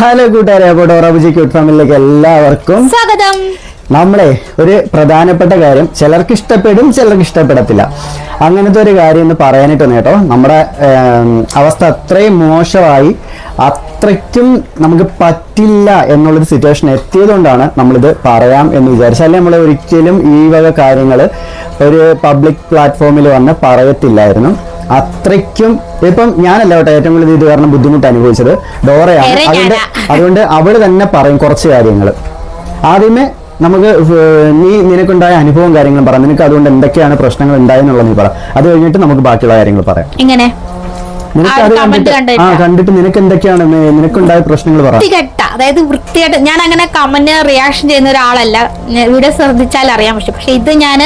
Hello കൂട്ടുകാരെ, അപ്പോൾ ഡോറാബുജി cute ഫാമിലിയിലേക്ക് എല്ലാവർക്കും സ്വാഗതം. നമ്മളെ ഒരു പ്രധാനപ്പെട്ട കാര്യം, ചിലർക്ക് ഇഷ്ടപ്പെടും ചിലർക്ക് ഇഷ്ടപ്പെടത്തില്ല, അങ്ങനത്തെ ഒരു കാര്യം എന്ന് പറയാനായിട്ട് വന്നു കേട്ടോ. നമ്മുടെ അവസ്ഥ അത്രയും മോശമായി, അത്രയ്ക്കും നമുക്ക് പറ്റില്ല എന്നുള്ളൊരു സിറ്റുവേഷൻ എത്തിയതുകൊണ്ടാണ് നമ്മളിത് പറയാം എന്ന് വിചാരിച്ചാൽ. അല്ലെങ്കിൽ നമ്മൾ ഒരിക്കലും ഈ വക കാര്യങ്ങൾ ഒരു പബ്ലിക് പ്ലാറ്റ്ഫോമിൽ വന്ന് പറയത്തില്ലായിരുന്നു. അത്രയ്ക്കും ഇപ്പം ഞാനല്ല കേട്ടോ ഏറ്റവും കൂടുതൽ ഇത് കാരണം ബുദ്ധിമുട്ട് അനുഭവിച്ചത് ഡോറയാണ്. അതുകൊണ്ട് അവള് തന്നെ പറയും കുറച്ച് കാര്യങ്ങൾ. ആദ്യമേ നമുക്ക് നിനക്കുണ്ടായ അനുഭവം കാര്യങ്ങളും പറയാം. നിനക്ക് അതുകൊണ്ട് എന്തൊക്കെയാണ് പ്രശ്നങ്ങൾ ഉണ്ടായെന്നുള്ളത് നീ പറ. അത് കഴിഞ്ഞിട്ട് നമുക്ക് ബാക്കിയുള്ള കാര്യങ്ങൾ പറയാം. എങ്ങനെ നിനക്ക് അത് കണ്ടിട്ട് നിനക്ക് എന്തൊക്കെയാണ് നിനക്കുണ്ടായ പ്രശ്നങ്ങൾ പറയാം. അതായത് വൃത്തിയായിട്ട് ഞാൻ അങ്ങനെ കമന്റ് റിയാക്ഷൻ ചെയ്യുന്ന ഒരാളല്ല. വീഡിയോ ശ്രദ്ധിച്ചാൽ അറിയാൻ പറ്റും. പക്ഷെ ഇത് ഞാൻ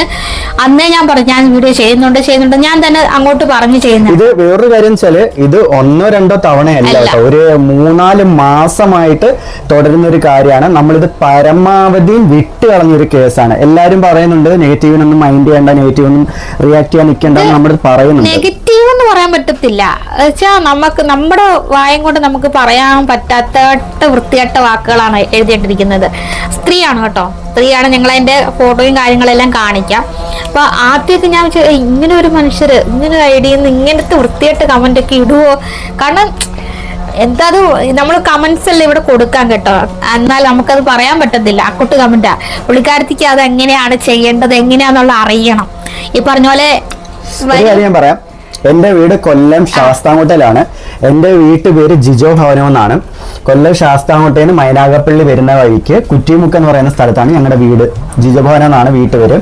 അന്നേ ഞാൻ പറഞ്ഞു ഞാൻ വീഡിയോ ചെയ്യുന്നുണ്ട് ഞാൻ തന്നെ അങ്ങോട്ട് പറഞ്ഞു ചെയ്യുന്നത്. ഇത് വേറൊരു കാര്യം വെച്ചാല് ഇത് 1-2 തവണയല്ല കേട്ടോ, ഒരു 3-4 മാസമായിട്ട് തുടരുന്ന ഒരു കാര്യമാണ്. നമ്മളിത് പരമാവധി വിട്ട് കളഞ്ഞൊരു കേസാണ്. എല്ലാരും പറയുന്നുണ്ട് നെഗറ്റീവിനൊന്നും മൈൻഡ് ചെയ്യണ്ട, നെഗറ്റീവൊന്നും റിയാക്ട് ചെയ്യാൻ നിൽക്കണ്ടെന്ന് നമ്മൾ പറയുന്നുണ്ട്. നെഗറ്റീവ് എന്ന് പറയാൻ പറ്റത്തില്ല. നമുക്ക് നമ്മുടെ വായം കൊണ്ട് നമുക്ക് പറയാൻ പറ്റാത്ത വൃത്തിയായിട്ട വാക്കുകളാണ് എഴുതിയിട്ടിരിക്കുന്നത്. സ്ത്രീയാണ് കേട്ടോ, സ്ത്രീയാണ്. ഞങ്ങൾ അതിന്റെ ഫോട്ടോയും കാര്യങ്ങളെല്ലാം കാണിക്കാം. അപ്പൊ ആദ്യമൊക്കെ ഞാൻ ഇങ്ങനെ ഒരു മനുഷ്യര് ഇങ്ങനെ ഐഡിയ ഇങ്ങനത്തെ വൃത്തിയായിട്ട് കമന്റ് ഒക്കെ ഇടുവോ? കാരണം എന്താ നമ്മൾ കമന്റ്സ് എല്ലാം ഇവിടെ കൊടുക്കാൻ കേട്ടോ, എന്നാൽ നമുക്കത് പറയാൻ പറ്റത്തില്ല. അക്കുട്ട് കമന്റാ. പുള്ളിക്കാരത്തിക്ക് അത് എങ്ങനെയാണ് ചെയ്യേണ്ടത്, എങ്ങനെയാന്നുള്ള അറിയണം. ഈ പറഞ്ഞ പോലെ പറയാം. എന്റെ വീട് കൊല്ലം ശാസ്താംകോട്ടയിലാണ്. എന്റെ വീട്ടുപേര് ജിജോ ഭവനം എന്നാണ്. കൊല്ലം ശാസ്താംകോട്ടയിൽ നിന്ന് മൈനാഗപ്പള്ളി വരുന്ന വഴിക്ക് കുറ്റിമുക്ക് എന്ന് പറയുന്ന സ്ഥലത്താണ് ഞങ്ങളുടെ വീട്. ജിജോ ഭവനം എന്നാണ് വീട്ടുപേര്.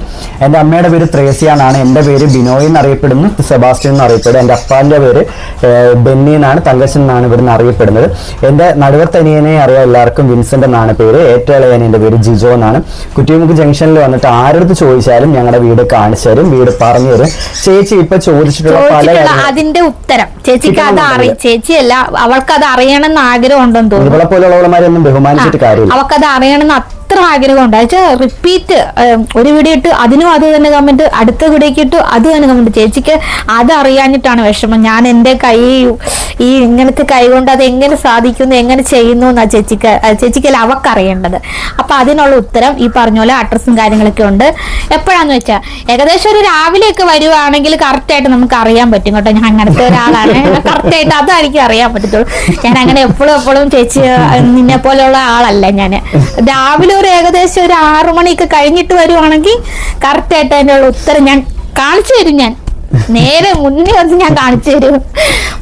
എൻ്റെ അമ്മയുടെ പേര് ത്രേസ്യ എന്നാണ്. എൻ്റെ പേര് ബിനോയ് എന്നറിയപ്പെടുന്നു, സെബാസ്റ്റ്യൻ എന്നറിയപ്പെടും. എൻ്റെ അപ്പാന്റെ പേര് ബെന്നി എന്നാണ്, തങ്കച്ചൻ എന്നാണ് ഇവിടുന്ന് അറിയപ്പെടുന്നത്. എൻ്റെ നടുവത്തനിയനെ അറിയാം എല്ലാവർക്കും, വിൻസെന്റ് എന്നാണ് പേര്. ഏറ്റവും ഇളയ എൻ്റെ പേര് ജിജോ എന്നാണ്. കുറ്റിമുക്ക് ജംഗ്ഷനിൽ വന്നിട്ട് ആരടുത്ത് ചോദിച്ചാലും ഞങ്ങളുടെ വീട് കാണിച്ചു തരും, വീട് പറഞ്ഞു തരും. ചേച്ചി ഇപ്പൊ ചോദിച്ചിട്ടുള്ള പല അതിന്റെ ഉത്തരം ചേച്ചിക്ക് അത് ചേച്ചിയല്ല, അവൾക്കത് അറിയണമെന്ന് ആഗ്രഹം ഉണ്ടെന്ന് തോന്നുന്നു. ഇവളെ പോലുള്ളവന്മാരൊന്നും ബഹുമാനിച്ചിട്ട് കാര്യമില്ല. അവൾക്കത് അറിയണമെന്ന് അത്ര ആഗ്രഹമുണ്ട്. റിപ്പീറ്റ് ഒരു വീഡിയോ ഇട്ട് അതിനും അത് തന്നെ കമന്റ്, അടുത്ത വീഡിയോക്ക് ഇട്ടു അത് തന്നെ കമന്റ്. ചേച്ചിക്ക് അത് അറിയാഞ്ഞിട്ടാണ് വിഷമം. ഞാൻ എൻ്റെ കൈ ഈ ഇങ്ങനത്തെ കൈ കൊണ്ട് അത് എങ്ങനെ സാധിക്കുന്നു, എങ്ങനെ ചെയ്യുന്നു എന്നാ ചേച്ചിക്കല്ല അവക്കറിയേണ്ടത്. അപ്പൊ അതിനുള്ള ഉത്തരം ഈ പറഞ്ഞ പോലെ അഡ്രസ്സും കാര്യങ്ങളൊക്കെ ഉണ്ട്. എപ്പോഴാന്ന് വെച്ചാൽ ഏകദേശം ഒരു രാവിലെയൊക്കെ വരുവാണെങ്കിൽ കറക്റ്റ് ആയിട്ട് നമുക്ക് അറിയാൻ പറ്റും കേട്ടോ. ഞാൻ അങ്ങനത്തെ ഒരാളാണ്, കറക്റ്റ് ആയിട്ട് അതായിരിക്കും അറിയാൻ പറ്റത്തുള്ളൂ. ഞാൻ അങ്ങനെ എപ്പോഴും ചേച്ചി നിന്നെ പോലെയുള്ള ആളല്ല. ഞാൻ രാവിലെ ഒരു ഏകദേശം ഒരു 6 മണിയൊക്കെ കഴിഞ്ഞിട്ട് വരുവാണെങ്കിൽ കറക്റ്റ് ആയിട്ട് അതിനുള്ള ഉത്തരം ഞാൻ കാണിച്ചു തരും. ഞാൻ നേരെ മുന്നേ വന്ന് ഞാൻ കാണിച്ചു തരും,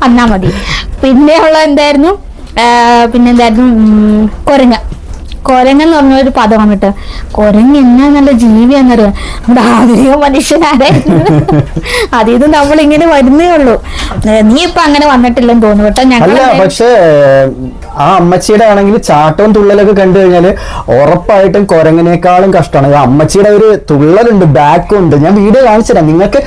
വന്നാ മതി. പിന്നെ ഉള്ള എന്തായിരുന്നു, കൊരങ്ങെന്ന് പറഞ്ഞൊരു പദമാണ് കേട്ടോ. കൊരങ്ങ് എന്നാ നല്ല ജീവിയാന്നറിയാം. നമ്മുടെ ആധുനിക മനുഷ്യനാരായിരുന്നു. അതിത് നമ്മളിങ്ങനെ വരുന്നേ ഉള്ളൂ. നീ ഇപ്പൊ അങ്ങനെ വന്നിട്ടില്ലെന്ന് തോന്നുന്നു കേട്ടോ. ഞങ്ങൾ പക്ഷേ ആ അമ്മച്ചിയുടെ ആണെങ്കിൽ ചാട്ടവും തുള്ളലൊക്കെ കണ്ടു കഴിഞ്ഞാല് ഉറപ്പായിട്ടും കൊരങ്ങിനേക്കാളും കഷ്ടമാണ്. അമ്മച്ചിയുടെ ഒരു തുള്ളലുണ്ട്, ബാക്കും ഉണ്ട്. ഞാൻ വീഡിയോ കാണിച്ചുതരാം, നിങ്ങൾക്ക്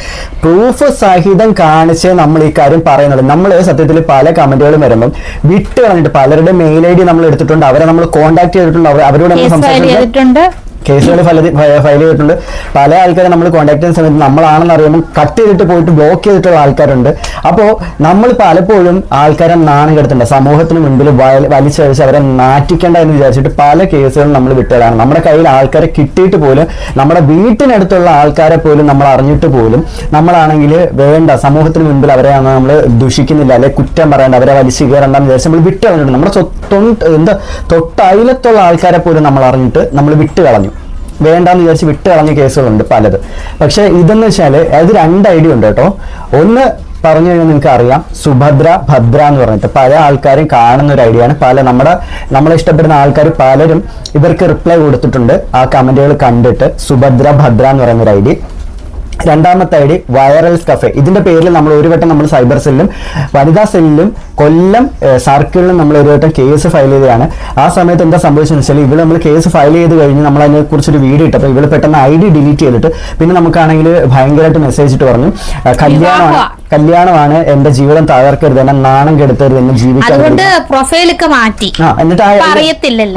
പ്രൂഫ് സഹിതം കാണിച്ച് നമ്മൾ ഈ കാര്യം പറയുന്നത്. നമ്മൾ സത്യത്തിൽ പല കമന്റുകളും വരുമ്പം വിട്ട് കളഞ്ഞിട്ട് പലരുടെ മെയിൽ ID നമ്മൾ എടുത്തിട്ടുണ്ട്, അവരെ നമ്മൾ കോൺടാക്ട് ചെയ്തിട്ടുണ്ട്, അവരോട് നമ്മൾ സംസാരിച്ചിട്ടുണ്ട്, കേസുകൾ ഫയൽ ചെയ്തിട്ടുണ്ട്. പല ആൾക്കാരെ നമ്മൾ കോൺടാക്ട് ചെയ്യുന്ന സമയത്ത് നമ്മളാണെന്ന് അറിയുമ്പോൾ കട്ട് ചെയ്തിട്ട് പോയിട്ട് ബ്ലോക്ക് ചെയ്തിട്ടുള്ള ആൾക്കാരുണ്ട്. അപ്പോൾ നമ്മൾ പലപ്പോഴും ആൾക്കാരെ നാണം കെടുത്തുണ്ട്, സമൂഹത്തിന് മുൻപിൽ വലിച്ചഴിച്ച് അവരെ നാറ്റിക്കേണ്ട എന്ന് വിചാരിച്ചിട്ട് പല കേസുകളും നമ്മൾ വിട്ടതാണ്. നമ്മുടെ കയ്യിൽ ആൾക്കാരെ കിട്ടിയിട്ട് പോലും, നമ്മുടെ വീട്ടിനടുത്തുള്ള ആൾക്കാരെ പോലും നമ്മൾ അറിഞ്ഞിട്ട് പോലും നമ്മളാണെങ്കിൽ വേണ്ട, സമൂഹത്തിന് മുൻപിൽ അവരെ നമ്മൾ ദുഷിക്കുന്നില്ല, അല്ലെ കുറ്റം പറയേണ്ട, അവരെ വലിച്ചു കയറണ്ടെന്ന് വിചാരിച്ച് നമ്മൾ വിട്ട് കളഞ്ഞിട്ടുണ്ട്. നമ്മുടെ തൊട്ടയലത്തുള്ള ആൾക്കാരെ പോലും നമ്മൾ അറിഞ്ഞിട്ട് നമ്മൾ വിട്ട് കളഞ്ഞു, വേണ്ടാന്ന് വിചാരിച്ച് വിട്ട് കളഞ്ഞ കേസുകളുണ്ട് പലത്. പക്ഷെ ഇതെന്ന് വെച്ചാൽ അത് 2 ഐഡിയ ഉണ്ട് കേട്ടോ. ഒന്ന് പറഞ്ഞു കഴിഞ്ഞാൽ നിങ്ങൾക്ക് അറിയാം, സുഭദ്ര ഭദ്ര എന്ന് പറഞ്ഞിട്ട് പല ആൾക്കാരും കാണുന്ന ഒരു ഐഡിയ ആണ്. നമ്മളെ ഇഷ്ടപ്പെടുന്ന ആൾക്കാർ പലരും ഇവർക്ക് റിപ്ലൈ കൊടുത്തിട്ടുണ്ട് ആ കമന്റുകൾ കണ്ടിട്ട്. സുഭദ്ര ഭദ്ര എന്ന് പറയുന്ന ഒരു ഐഡി. രണ്ടാമത്തെ ഐഡി വൈറൽസ് കഫേ. ഇതിന്റെ പേരിൽ നമ്മൾ ഒരു വട്ടം നമ്മൾ സൈബർ സെല്ലിലും വനിതാ സെല്ലിലും കൊല്ലം സർക്കിളിലും നമ്മൾ ഒരു വട്ടം കേസ് ഫയൽ ചെയ്തതാണ്. ആ സമയത്ത് എന്താ സംഭവിച്ചെന്ന് വെച്ചാൽ ഇവിടെ നമ്മൾ കേസ് ഫയൽ ചെയ്ത് കഴിഞ്ഞ് നമ്മൾ അതിനെ കുറിച്ചൊരു വീഡിയോ ഇട്ടപ്പോൾ ഇവള് പെട്ടെന്ന് ID ഡിലീറ്റ് ചെയ്തിട്ട് പിന്നെ നമുക്കാണെങ്കിൽ ഭയങ്കരമായിട്ട് മെസ്സേജ് ഇട്ട് പറഞ്ഞു കല്യാണമാണ് കല്യാണമാണ്, എന്റെ ജീവിതം തകർക്കരുത്, എന്നെ നാണം കെടുത്തരുത്, എന്നെ ജീവിക്കാൻ അതുകൊണ്ട് പ്രൊഫൈലൊക്കെ മാറ്റി എന്നിട്ട്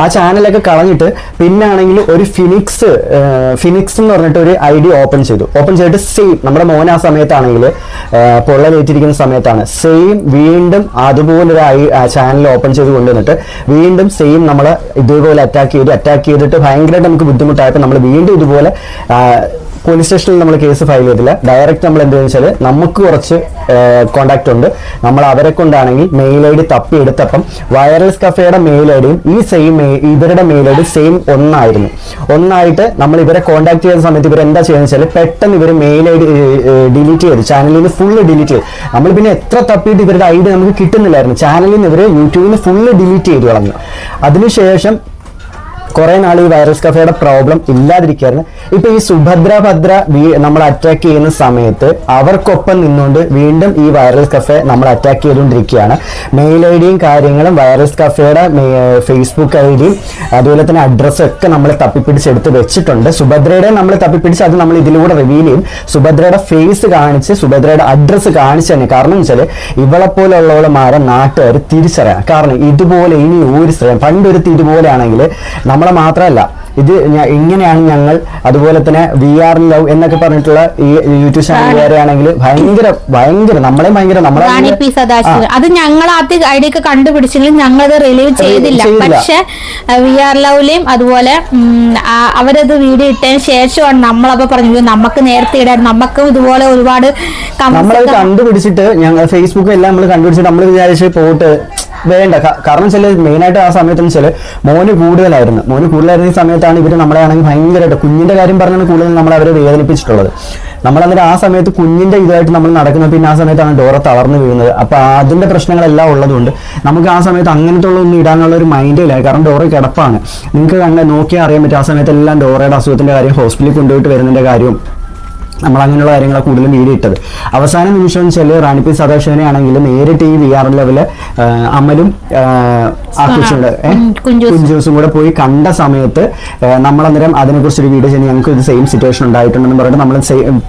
ആ ചാനലൊക്കെ കളഞ്ഞിട്ട് പിന്നാണെങ്കിൽ ഒരു ഫിനിക്സ് എന്ന് പറഞ്ഞിട്ട് ഒരു ഐഡി ഓപ്പൺ ചെയ്തിട്ട് സെയിം നമ്മുടെ മോൻ ആ സമയത്താണെങ്കിൽ പൊള്ളലേറ്റിരിക്കുന്ന സമയത്താണ് സെയിം വീണ്ടും അതുപോലൊരു ചാനൽ ഓപ്പൺ ചെയ്ത് കൊണ്ടുവന്നിട്ട് വീണ്ടും സെയിം നമ്മളെ ഇതുപോലെ അറ്റാക്ക് ചെയ്തിട്ട് ഭയങ്കരമായിട്ട് നമുക്ക് ബുദ്ധിമുട്ടായപ്പോൾ നമ്മൾ വീണ്ടും ഇതുപോലെ പോലീസ് സ്റ്റേഷനിൽ നമ്മൾ കേസ് ഫയൽ ചെയ്തില്ല. ഡയറക്റ്റ് നമ്മൾ എന്താണെന്ന് വെച്ചാൽ നമുക്ക് കുറച്ച് കോണ്ടാക്ട് ഉണ്ട്, നമ്മൾ അവരെ കൊണ്ടാണെങ്കിൽ മെയിൽ ഐ ഡി തപ്പിയെടുത്തപ്പം വൈറൽസ് കഫേയുടെ മെയിൽ ഐ ഡിയും ഈ സെയിം ഇവരുടെ മെയിൽ ഐ ഡി സെയിം ഒന്നായിട്ട് നമ്മൾ ഇവരെ കോണ്ടാക്ട് ചെയ്യുന്ന സമയത്ത് ഇവർ എന്താ ചെയ്യുന്നത് വെച്ചാൽ പെട്ടെന്ന് ഇവർ മെയിൽ ഐ ഡി ഡിലീറ്റ് ചെയ്തു, ചാനലിൽ നിന്ന് ഫുള്ള് ഡിലീറ്റ് ചെയ്തു. നമ്മൾ പിന്നെ എത്ര തപ്പിയിട്ട് ഇവരുടെ ഐ ഡി നമുക്ക് കിട്ടുന്നില്ലായിരുന്നു, ചാനലിൽ നിന്ന് ഇവർ യൂട്യൂബിൽ നിന്ന് ഫുള്ള് ഡിലീറ്റ് ചെയ്ത് കളഞ്ഞു. അതിനുശേഷം കുറെ നാൾ ഈ വൈറസ് കഫേയുടെ പ്രോബ്ലം ഇല്ലാതിരിക്കായിരുന്നു. ഇപ്പൊ ഈ സുഭദ്ര ഭദ്ര നമ്മൾ അറ്റാക്ക് ചെയ്യുന്ന സമയത്ത് അവർക്കൊപ്പം നിന്നുകൊണ്ട് വീണ്ടും ഈ വൈറസ് കഫേ നമ്മൾ അറ്റാക്ക് ചെയ്തുകൊണ്ടിരിക്കുകയാണ്. മെയിൽ ഐ ഡിയും കാര്യങ്ങളും വൈറസ് കഫേയുടെ ഫേസ്ബുക്ക് ഐ ഡിയും അതുപോലെ തന്നെ അഡ്രസ്സും ഒക്കെ നമ്മൾ തപ്പിപ്പിടിച്ചെടുത്ത് വെച്ചിട്ടുണ്ട്. സുഭദ്രയുടെ നമ്മൾ തപ്പിപ്പിടിച്ച് അത് നമ്മൾ ഇതിലൂടെ റിവീൽ ചെയ്യും. സുഭദ്രയുടെ ഫേസ് കാണിച്ച് സുഭദ്രയുടെ അഡ്രസ്സ് കാണിച്ച് തന്നെ. കാരണം എന്ന് വെച്ചാൽ ഇവളെ പോലെയുള്ളവളമാരെ നാട്ടുകാർ തിരിച്ചറിയാം. കാരണം ഇതുപോലെ ഇനി ഒരു ശ്രമം പണ്ടൊരുത്തി ഇതുപോലെ ആണെങ്കിൽ നമ്മളെ മാത്രമല്ല ഇത് ഇങ്ങനെയാണ് ഞങ്ങൾ, അതുപോലെ തന്നെ VR ലവ് എന്നൊക്കെ പറഞ്ഞിട്ടുള്ള ഈ യൂട്യൂബ് ചാനൽ ആണെങ്കിൽ ഭയങ്കര നമ്മളെ അത് ഞങ്ങൾ ആദ്യം ഐഡിയ ഒക്കെ കണ്ടുപിടിച്ചെങ്കിലും ഞങ്ങളത് റിലീവ് ചെയ്തില്ല. പക്ഷെ VR ലവിലെയും അതുപോലെ അവരത് വീഡിയോ ഇട്ടതിന് ശേഷമാണ് നമ്മളപ്പോ പറഞ്ഞു നമുക്ക് നേരത്തെ ഇടാൻ നമുക്കും ഇതുപോലെ ഒരുപാട് നമ്മളത് കണ്ടുപിടിച്ചിട്ട് ഞങ്ങൾ ഫേസ്ബുക്ക് എല്ലാം നമ്മൾ കണ്ടുപിടിച്ചിട്ട് നമ്മൾ വിചാരിച്ച് പോയിട്ട് വേണ്ട. കാരണം വെച്ചാൽ മെയിനായിട്ട് ആ സമയത്ത് വെച്ചാൽ മോന് കൂടുതലായിരുന്ന ഈ സമയത്താണ് ഇവർ നമ്മളെ ആണെങ്കിൽ ഭയങ്കരമായിട്ട് കുഞ്ഞിന്റെ കാര്യം പറഞ്ഞാണ് കൂടുതൽ നമ്മൾ അവരെ വേദനിപ്പിച്ചിട്ടുള്ളത്. നമ്മളന്നിട്ട് ആ സമയത്ത് കുഞ്ഞിന്റെ ഇതായിട്ട് നമ്മൾ നടക്കുന്നത്, പിന്നെ ആ സമയത്താണ് ഡോറ തളർന്നു വീഴുന്നത്. അപ്പൊ അതിന്റെ പ്രശ്നങ്ങളെല്ലാം ഉള്ളതുകൊണ്ട് നമുക്ക് ആ സമയത്ത് അങ്ങനത്തെ ഒന്നും ഇടാനുള്ള ഒരു മൈൻഡില്ല. കാരണം ഡോറ കിടപ്പാണ്, നിങ്ങൾക്ക് നോക്കിയാൽ അറിയാൻ പറ്റും. ആ സമയത്തെല്ലാം ഡോറയുടെ അസുഖത്തിന്റെ കാര്യം, ഹോസ്പിറ്റലിൽ കൊണ്ടുപോയിട്ട് വരുന്നതിന്റെ കാര്യവും നമ്മൾ അങ്ങനെയുള്ള കാര്യങ്ങളാണ് കൂടുതലും വീഡിയോ ഇട്ടത്. അവസാന നിമിഷം വെച്ചാൽ റാണി പി സദാശിവനെ ആണെങ്കിൽ നേരിട്ട് ഈ VR ലെവല് അമലും കുഞ്ചൂസും കൂടെ പോയി കണ്ട സമയത്ത് നമ്മളന്നേരം അതിനെക്കുറിച്ചൊരു വീഡിയോ ചെയ്യുന്നത് ഞങ്ങൾക്ക് ഇത് സെയിം സിറ്റുവേഷൻ ഉണ്ടായിട്ടുണ്ടെന്ന് പറഞ്ഞിട്ട് നമ്മൾ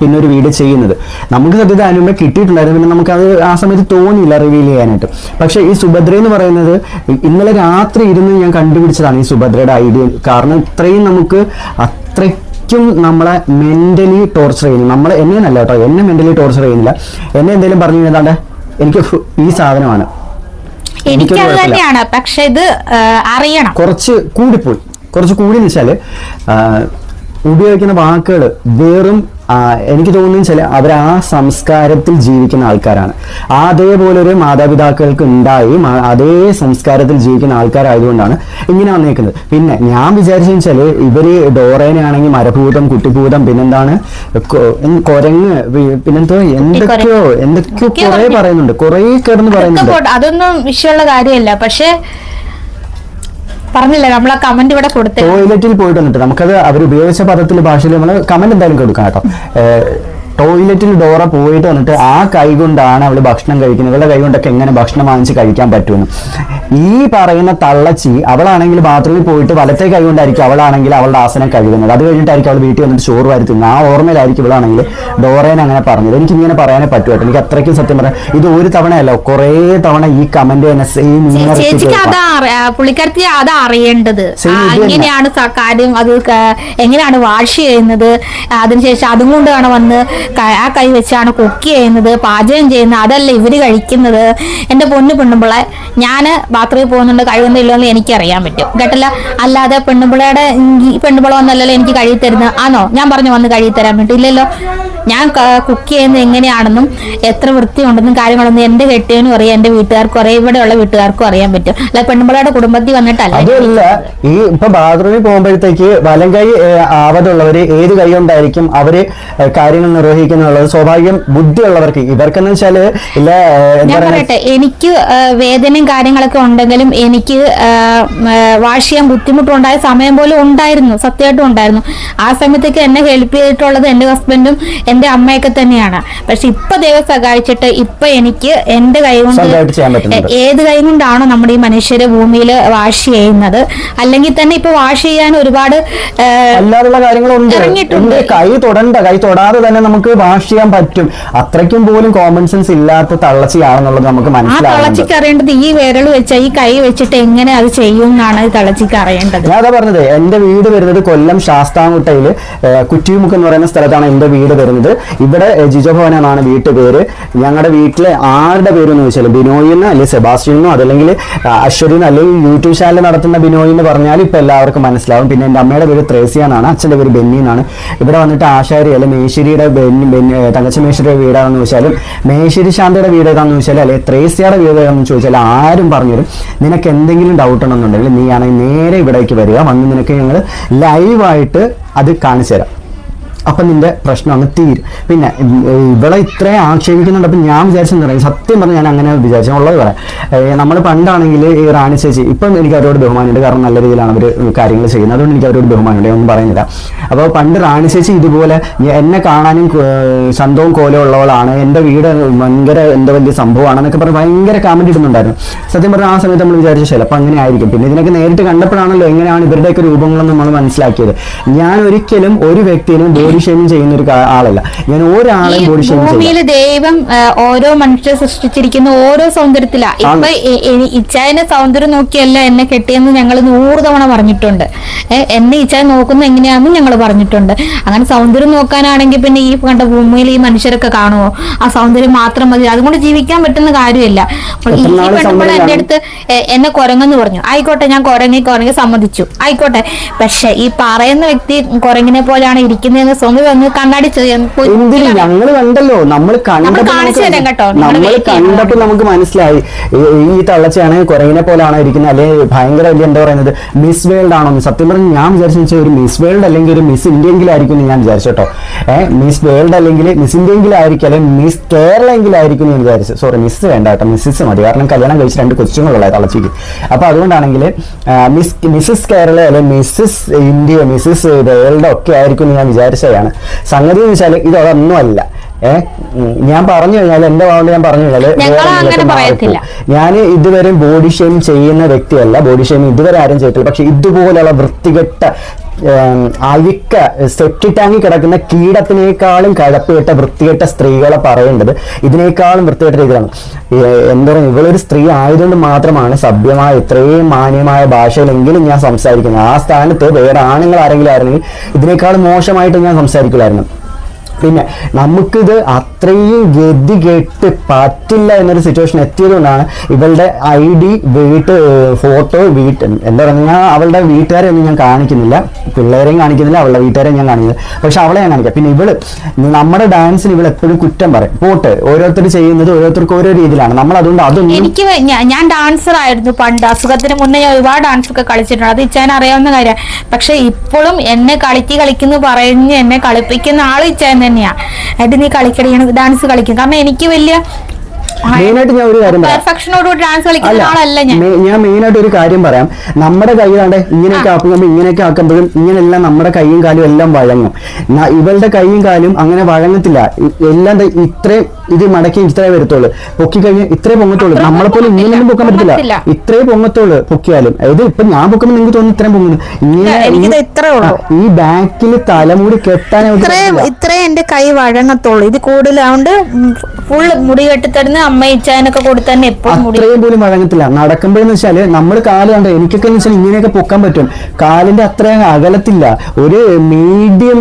പിന്നെ ഒരു വീഡിയോ ചെയ്യുന്നത് നമുക്ക് സത്യത്തിൽ അതിന് മുമ്പേ കിട്ടിയിട്ടുണ്ടായിരുന്നു. പിന്നെ നമുക്കത് ആ സമയത്ത് തോന്നിയില്ല റിവീൽ ചെയ്യാനായിട്ട്. പക്ഷേ ഈ സുഭദ്ര എന്ന് പറയുന്നത് ഇന്നലെ രാത്രി ഇരുന്ന് ഞാൻ കണ്ടുപിടിച്ചതാണ് ഈ സുഭദ്രയുടെ ഐഡിയ. കാരണം ഇത്രയും നമുക്ക് നമ്മളെ മെന്റലി ടോർച്ചർ ചെയ്യുന്നു. നമ്മൾ എന്നെയല്ല കേട്ടോ, എന്നെ മെന്റലി ടോർച്ചർ ചെയ്യുന്നില്ല. എന്നെ എന്തെങ്കിലും പറഞ്ഞു കഴിഞ്ഞാൽ എനിക്ക് ഈ സാധനമാണ് എനിക്കത് തന്നെയാണ്. പക്ഷെ ഇത് അറിയണം, കുറച്ച് കൂടി വെച്ചാല് ഉപയോഗിക്കുന്ന വാക്കുകൾ വെറും എനിക്ക് തോന്നുന്നു വെച്ചാൽ അവർ ആ സംസ്കാരത്തിൽ ജീവിക്കുന്ന ആൾക്കാരാണ്. അതേപോലെ ഒരു മാതാപിതാക്കൾക്ക് ഉണ്ടായി അതേ സംസ്കാരത്തിൽ ജീവിക്കുന്ന ആൾക്കാരായതുകൊണ്ടാണ് ഇങ്ങനെ വന്നേക്കുന്നത്. പിന്നെ ഞാൻ വിചാരിച്ചു വെച്ചാല് ഇവര് ഡോറേനെ ആണെങ്കിൽ മരഭൂതം, കുട്ടിഭൂതം, പിന്നെന്താണ് കൊരങ്ങ്, എന്തൊക്കെയോ കുറെ പറയുന്നുണ്ട്, കുറെ കിടന്ന് പറയുന്നുണ്ട്. അതൊന്നും വിഷയമുള്ള കാര്യമല്ല. പക്ഷെ പറഞ്ഞില്ല നമ്മൾ ആ കമന്റ് ഇവിടെ കൊടുത്തു. ടോയ്ലറ്റിൽ പോയിട്ട് വന്നിട്ട് നമുക്കത് അവർ ഉപയോഗിച്ച പദത്തിൽ ഭാഷയിൽ നമ്മൾ കമന്റ് എന്തായാലും കൊടുക്കാം കേട്ടോ. ടോയ്ലറ്റിൽ ഡോറ പോയിട്ട് വന്നിട്ട് ആ കൈ കൊണ്ടാണ് അവള് ഭക്ഷണം കഴിക്കുന്നത്, ഇവളുടെ കൈ കൊണ്ടൊക്കെ എങ്ങനെ ഭക്ഷണം വാങ്ങിച്ച് കഴിക്കാൻ പറ്റുമെന്ന്. ഈ പറയുന്ന തള്ളച്ചി അവളാണെങ്കിൽ ബാത്റൂമിൽ പോയിട്ട് വലത്തെ കൈ കൊണ്ടായിരിക്കും അവളാണെങ്കിൽ അവളുടെ ആസനം കഴുകുന്നത്. അത് കഴിഞ്ഞിട്ടായിരിക്കും അവൾ വീട്ടിൽ വന്നിട്ട് ചോറ് വരുത്തുന്നത്. ആ ഓർമ്മയിലായിരിക്കും ഇവളാണെങ്കിൽ ഡോറേനെ അങ്ങനെ പറഞ്ഞത്. എനിക്ക് ഇങ്ങനെ പറയാനേ പറ്റുമായിട്ട്. എനിക്ക് അത്രയ്ക്കും സത്യം പറയാം, ഇത് ഒരു തവണയല്ല കുറേ തവണ ഈ കമന്റ് തന്നെ സെയിം പുള്ളിക്കാരത്തി അത് അറിയേണ്ടത് എങ്ങനെയാണ് കാര്യം, അത് എങ്ങനെയാണ് വാഷ് ചെയ്യുന്നത്, അതിനുശേഷം അതും കൊണ്ടാണ് വന്ന് ആ കൈ വെച്ചാണ് കുക്ക് ചെയ്യുന്നത്, പാചകം ചെയ്യുന്നത്, അതല്ല ഇവര് കഴിക്കുന്നത്. എന്റെ പൊന്നു പെണ്ണുമ്പിളെ, ഞാന് ബാത്റൂമിൽ പോകുന്നുണ്ട് കഴിയുന്നില്ലോ എന്ന് എനിക്കറിയാൻ പറ്റും കേട്ടല്ല. അല്ലാതെ പെണ്ണുമ്പിളയുടെ പെണ്ണുമ്പിള വന്നല്ലോ എനിക്ക് കഴുകി തരുന്നത് ആണോ? ഞാൻ പറഞ്ഞു വന്ന് കഴുകി തരാൻ പറ്റില്ലല്ലോ. ഞാൻ കുക്ക് ചെയ്യുന്നത് എങ്ങനെയാണെന്നും എത്ര വൃത്തിയുണ്ടെന്നും കാര്യങ്ങളൊന്നും എന്റെ കെട്ടിയവനും അറിയാം, എന്റെ വീട്ടുകാർക്കും അറിയാം, ഇവിടെയുള്ള വീട്ടുകാർക്കും അറിയാൻ പറ്റും. അല്ല പെണ്ണുമ്പിളയുടെ കുടുംബത്തിൽ വന്നിട്ടല്ല. അതല്ല, ഈ ഇപ്പൊ ബാത്റൂമിൽ പോകുമ്പോഴത്തേക്ക് വലം കൈ ആവതുള്ളവര് ഏത് കൈ കൊണ്ടായിരിക്കും അവര് കാര്യങ്ങൾ നിർവഹിക്കുന്നുള്ളത്. സ്വാഭാവികം ബുദ്ധിയുള്ളവർക്ക്. ഇവർക്കെന്ന് വെച്ചാല് ഇല്ല, ഞാൻ പറയട്ടെ, എനിക്ക് വേദനയും കാര്യങ്ങളൊക്കെ ഉണ്ടെങ്കിലും എനിക്ക് വാഷ് ചെയ്യാൻ ബുദ്ധിമുട്ടുണ്ടായ സമയം പോലും ഉണ്ടായിരുന്നു, സത്യമായിട്ടും ഉണ്ടായിരുന്നു. ആ സമയത്തേക്ക് എന്നെ ഹെൽപ്പ് ചെയ്തിട്ടുള്ളത് എന്റെ ഹസ്ബൻഡും എന്റെ അമ്മയൊക്കെ തന്നെയാണ്. പക്ഷെ ഇപ്പൊ ദൈവം സഹായിച്ചിട്ട് ഇപ്പൊ എനിക്ക് എന്റെ കൈ കൊണ്ട് ഏത് കൈ കൊണ്ടാണോ നമ്മുടെ ഈ മനുഷ്യരെ ഭൂമിയിൽ വാഷ് ചെയ്യുന്നത്, അല്ലെങ്കിൽ തന്നെ ഇപ്പൊ വാഷ് ചെയ്യാൻ ഒരുപാട് അല്ലാതുള്ള കാര്യങ്ങളുണ്ട്. കൈ തൊടണ്ട, കൈ തൊടാതെ തന്നെ നമുക്ക് നമുക്ക് വാഷ് ചെയ്യാൻ പറ്റും. അത്രയ്ക്കും പോലും കോമൺ സെൻസ് ഇല്ലാത്ത തള്ളച്ചിയാണെന്നുള്ളത് നമുക്ക് മനസ്സിലാവും. തള്ളച്ചിക്ക് അറിയേണ്ടത് ഈ വിരൽ വെച്ച ഈ കൈ വെച്ചിട്ട് എങ്ങനെ അത് ചെയ്യും എന്നാണ് തള്ളച്ചിക്ക് അറിയേണ്ടത്. ഞാൻ അതാ പറഞ്ഞത്, എന്റെ വീട് വരുന്നത് കൊല്ലം ശാസ്താംകോട്ടയില് കുറ്റിമുക്ക് എന്ന് പറയുന്ന സ്ഥലത്താണ് എന്റെ വീട് വരുന്നത്. ഇവിടെ ജിജോ ഭവൻ എന്നാണ് വീട്ടുപേര്. ഞങ്ങളുടെ വീട്ടിലെ ആരുടെ പേരെന്ന് ചോദിച്ചാൽ ബിനോയിന്ന് അല്ലെങ്കിൽ സെബാസ്റ്റ്യനോ അതല്ലെങ്കിൽ അശ്വതിന്ന് അല്ലെങ്കിൽ യൂട്യൂബ് ചാനൽ നടത്തുന്ന ബിനോയ് എന്ന് പറഞ്ഞാൽ ഇപ്പൊ എല്ലാവർക്കും മനസ്സിലാവും. പിന്നെ എന്റെ അമ്മയുടെ പേര് ത്രേസ്യ എന്നാണ്, അച്ഛന്റെ പേര് ബെന്നി എന്നാണ്. ഇവിടെ വന്നിട്ട് ആശാരി അല്ലെ മേശ്ശേരിയുടെ തങ്കച്ച മേശ്ശേരിയുടെ വീടാണെന്ന് ചോദിച്ചാലും മേശ്ശേരി ശാന്തയുടെ വീട് ഏതാണെന്ന് ചോദിച്ചാൽ അല്ലെങ്കിൽ ത്രേസ്യയുടെ വീട് ഏതാണെന്ന് ചോദിച്ചാൽ ആരും പറഞ്ഞുതരും. നിനക്ക് എന്തെങ്കിലും ഡൗട്ട് ഉണ്ടെന്നുണ്ടെങ്കിൽ നീ ആണെങ്കിൽ നേരെ ഇവിടേക്ക് വരിക, വന്ന് നിനക്ക് ഞങ്ങൾ ലൈവായിട്ട് അത് കാണിച്ചു തരാം. അപ്പം നിന്റെ പ്രശ്നം അങ്ങ് തീരും. പിന്നെ ഇവിടെ ഇത്രയും ആക്ഷേപിക്കുന്നുണ്ട്. അപ്പം ഞാൻ വിചാരിച്ചെന്ന് പറയും, സത്യം പറഞ്ഞാൽ ഞാൻ അങ്ങനെ വിചാരിച്ചു ഉള്ളത് പറയാം. നമ്മൾ പണ്ടാണെങ്കിൽ ഈ റാണി ചേച്ചി, ഇപ്പം എനിക്ക് അവരോട് ബഹുമാനമുണ്ട്, കാരണം നല്ല രീതിയിലാണ് അവർ കാര്യങ്ങൾ ചെയ്യുന്നത്, അതുകൊണ്ട് എനിക്ക് അവരോട് ബഹുമാനമുണ്ട്, ഒന്നും പറയുന്നില്ല. അപ്പോൾ പണ്ട് റാണി ചേച്ചി ഇതുപോലെ എന്നെ കാണാനും ചന്തവും കോലവും ഉള്ളവളാണ്, എൻ്റെ വീട് ഭയങ്കര എന്താ വലിയ സംഭവമാണെന്നൊക്കെ പറഞ്ഞ് ഭയങ്കര കമന്റ് ഇടുന്നുണ്ടായിരുന്നു. സത്യം പറഞ്ഞാൽ ആ സമയത്ത് നമ്മൾ വിചാരിച്ച ചിലപ്പോൾ അങ്ങനെ ആയിരിക്കും. പിന്നെ ഇതിനൊക്കെ നേരിട്ട് കണ്ടപ്പോഴാണല്ലോ എങ്ങനെയാണ് ഇവരുടെയൊക്കെ രൂപങ്ങളെന്ന് നമ്മൾ മനസ്സിലാക്കിയത്. ഞാൻ ഒരിക്കലും ഒരു വ്യക്തിനും ബോഡി ഷേമിങ് ചെയ്യുന്ന ഒരു ആളല്ല. ഞാൻ ഒരാളെയും ബോഡി ഷേമിങ് ചെയ്യില്ല. ദൈവം ഓരോ മനുഷ്യരെ സൃഷ്ടിച്ചിരിക്കുന്ന ഓരോ സൗന്ദര്യത്തിലാ. ഇപ്പൊ ഇച്ചായന്റെ സൗന്ദര്യം നോക്കിയല്ല എന്നെ കെട്ടിയെന്ന് ഞങ്ങൾ 100 തവണ പറഞ്ഞിട്ടുണ്ട്. എന്നെ ഇച്ചായ നോക്കുന്ന എങ്ങനെയാണെന്ന് ഞങ്ങൾ പറഞ്ഞിട്ടുണ്ട്. അങ്ങനെ സൗന്ദര്യം നോക്കാനാണെങ്കിൽ പിന്നെ ഈ കണ്ട ഭൂമിയിൽ ഈ മനുഷ്യരൊക്കെ കാണുമോ? ആ സൗന്ദര്യം മാത്രം മതി, അതുകൊണ്ട് ജീവിക്കാൻ പറ്റുന്ന കാര്യമില്ല. ഈ പെണ്ണുമ്പോൾ എന്റെ അടുത്ത് എന്നെ കുരങ്ങെന്ന് പറഞ്ഞു. ആയിക്കോട്ടെ, ഞാൻ കുരങ്ങി സമ്മതിച്ചു, ആയിക്കോട്ടെ. പക്ഷെ ഈ പറയുന്ന വ്യക്തി കുരങ്ങിനെ പോലെയാണ് ഇരിക്കുന്നതെന്ന് കണ്ണാടി ഞങ്ങള് കണ്ടല്ലോ, നമ്മൾ കണ്ടപ്പോ നമുക്ക് മനസ്സിലായി ഈ തള്ളച്ചാണ് കുരങ്ങിനെ പോലെയാണോ ഇരിക്കുന്നത്, അല്ലെങ്കിൽ ഭയങ്കര വലിയ എന്താ പറയുന്നത് മിസ് വേൾഡ് ആണോ. സത്യം പറഞ്ഞാൽ ഞാൻ വിചാരിച്ചു ഒരു മിസ് വേൾഡ് അല്ലെങ്കിൽ ഒരു മിസ് ഇന്ത്യയെങ്കിലായിരിക്കും എന്ന് ഞാൻ വിചാരിച്ചു കേട്ടോ. മിസ് വേൾഡ് അല്ലെങ്കിൽ മിസ് ഇന്ത്യയെങ്കിലായിരിക്കും, അല്ലെങ്കിൽ മിസ് കേരള എങ്കിലായിരിക്കും എന്ന് ഞാൻ വിചാരിച്ചു. സോറി, മിസ് വേണ്ട കേട്ടോ, മിസ്സസ് മതി, കാരണം കല്യാണം കഴിച്ച് 2 കൊച്ചുങ്ങളുള്ള തള്ളച്ചിക്ക്. അപ്പൊ അതുകൊണ്ടാണെങ്കിൽ മിസ്സസ് കേരള അല്ലെങ്കിൽ മിസ്സസ് ഇന്ത്യ, മിസ്സസ് വേൾഡ് ഒക്കെ ആയിരിക്കും എന്ന് ഞാൻ വിചാരിച്ചതാണ്. സംഗതി എന്ന് വെച്ചാൽ ഇതൊന്നും അല്ല. ഞാൻ പറഞ്ഞു കഴിഞ്ഞാൽ എന്റെ വാണ്ട് ഞാൻ പറഞ്ഞു കഴിഞ്ഞാൽ ഞാൻ ഇതുവരെ ബോഡി ഷെയിം ചെയ്യുന്ന വ്യക്തിയല്ല, ബോഡി ഷെയിം ഇതുവരെ ആരും ചെയ്തിട്ടില്ല. പക്ഷെ ഇതുപോലുള്ള വൃത്തികെട്ട അഴുക്ക സെപ്റ്റി ടാങ്കിൽ കിടക്കുന്ന കീടത്തിനേക്കാളും കഴപ്പുകെട്ട വൃത്തികെട്ട സ്ത്രീകളെ പറയേണ്ടത് ഇതിനേക്കാളും വൃത്തികെട്ട രീതിയിലാണ്. എന്താ പറയുക, ഇവളൊരു സ്ത്രീ ആയതുകൊണ്ട് മാത്രമാണ് സഭ്യമായ ഇത്രയും മാന്യമായ ഭാഷയിലെങ്കിലും ഞാൻ സംസാരിക്കുന്നത്. ആ സ്ഥാനത്ത് വേറെ ആണുങ്ങൾ ആരെങ്കിലും ആയിരുന്നെങ്കിൽ ഇതിനേക്കാളും മോശമായിട്ട് ഞാൻ സംസാരിക്കില്ലായിരുന്നു. പിന്നെ നമുക്കിത് അത്രയും ഗതി കെട്ട് പറ്റില്ല എന്നൊരു സിറ്റുവേഷൻ എത്തിയതുകൊണ്ടാണ് ഇവളുടെ ID, ഫോട്ടോ, എന്താ പറയുക, അവളുടെ വീട്ടുകാരെ ഒന്നും ഞാൻ കാണിക്കുന്നില്ല, പിള്ളേരെയും കാണിക്കുന്നില്ല, അവളുടെ വീട്ടുകാരെയും ഞാൻ കാണിക്കുന്നില്ല. പക്ഷെ അവളെ ഞാൻ കാണിക്കാം. പിന്നെ നമ്മുടെ ഡാൻസിന് ഇവൾ എപ്പോഴും കുറ്റം പറയും. പോട്ട്, ഓരോരുത്തർ ചെയ്യുന്നത് ഓരോരുത്തർക്ക് ഓരോ രീതിയിലാണ്. നമ്മൾ അതുകൊണ്ട് അതൊന്നും എനിക്ക് ഞാൻ ഡാൻസർ ആയിരുന്നു പണ്ട്, അസുഖത്തിന് മുന്നേ ഞാൻ ഒരുപാട് ഡാൻസ് ഒക്കെ കളിച്ചിട്ടുണ്ട്, അത് ഇച്ചാൻ അറിയാവുന്ന കാര്യമാണ്. പക്ഷെ ഇപ്പോഴും എന്നെ കളിക്കുന്നു പറഞ്ഞ് എന്നെ കളിപ്പിക്കുന്ന ആൾ ഇച്ചാൻ തന്നെയാ. എന്നിട്ട് നീ കളിക്കടി, ഡാൻസ് കളിക്കും. കാരണം എനിക്ക് വലിയ മെയിനായിട്ട് ഞാൻ ഒരു കാര്യം ഞാൻ മെയിനായിട്ട് ഒരു കാര്യം പറയാം. നമ്മുടെ കൈയിലാണ്ട് ഇങ്ങനെയൊക്കെ ആക്കുമ്പോൾ ഇങ്ങനെയൊക്കെ ആക്കുമ്പോഴും ഇങ്ങനെയെല്ലാം നമ്മുടെ കൈയും കാലും എല്ലാം വഴങ്ങും. ഇവളുടെ കൈയും കാലും അങ്ങനെ വഴങ്ങത്തില്ല. എല്ലാം ഇത്രയും ഇത് മടക്കി ഇത്രേ വരത്തുള്ളൂ. പൊക്കി കഴിഞ്ഞാൽ ഇത്രേ പൊങ്ങത്തുള്ളൂ. നമ്മളെപ്പോലെ ഇങ്ങനെയൊന്നും പൊക്കാൻ പറ്റത്തില്ല. ഇത്രേ പൊങ്ങത്തുള്ളൂ പൊക്കിയാലും. അതായത് ഇപ്പൊ ഞാൻ പൊക്കുമ്പോൾ നിങ്ങൾക്ക് തോന്നുന്നു ഇത്രയും പൊങ്ങുന്നു. ഇങ്ങനെ ഈ ബാക്കിൽ തലമുടി കെട്ടാൻ ഇത്രേ എന്റെ കൈ വഴങ്ങത്തുള്ളൂ. ഇത് കൂടുതലാണ്ട് ഫുൾ മുടി കെട്ടിത്തരുന്ന അമ്മ ഇച്ചാനൊക്കെ കൊടുത്ത് തന്നെ എപ്പോഴും അത്രയും പോലും വഴങ്ങത്തില്ല. നടക്കുമ്പോഴെന്ന് വെച്ചാല് നമ്മൾ കാല് കണ്ട എനിക്കൊക്കെ എന്ന് വെച്ചാൽ ഇങ്ങനെയൊക്കെ പൊക്കാൻ പറ്റും. കാലിന്റെ അത്രയും അകലത്തില്ല, ഒരു മീഡിയം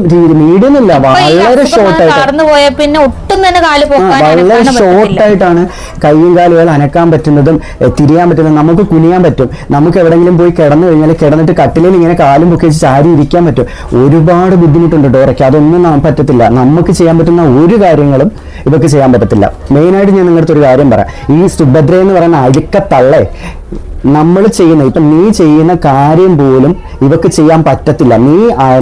ഇല്ല, വളരെ ഷോർട്ടായിട്ട് പോയ പിന്നെ ഒട്ടും തന്നെ കാല് വളരെ ഷോർട്ടായിട്ടാണ് കൈയും കാലുകൾ അനക്കാൻ പറ്റുന്നതും തിരിയാൻ പറ്റുന്നതും. നമുക്ക് കുനിയാൻ പറ്റും. നമുക്ക് എവിടെയെങ്കിലും പോയി കിടന്നു കഴിഞ്ഞാൽ കിടന്നിട്ട് കട്ടിലിൽ ഇങ്ങനെ കാലും പൊക്കി വെച്ച് ചാരി ഇരിക്കാൻ പറ്റും. ഒരുപാട് ബുദ്ധിമുട്ടുണ്ട് ഡോറയ്ക്ക്, അതൊന്നും പറ്റത്തില്ല. നമുക്ക് ചെയ്യാൻ പറ്റുന്ന ഒരു കാര്യങ്ങളും ഇവർക്ക് ചെയ്യാൻ പറ്റത്തില്ല. മെയിനായിട്ട് ഞാൻ നിങ്ങളുടെ ഒരു കാര്യം പറയാം. ഈ സുഭദ്ര എന്ന് പറയുന്ന അഴുക്കത്തള്ളേ നമ്മൾ ചെയ്യുന്ന ഇപ്പൊ നീ ചെയ്യുന്ന കാര്യം പോലും ഇവക്ക് ചെയ്യാൻ പറ്റത്തില്ല.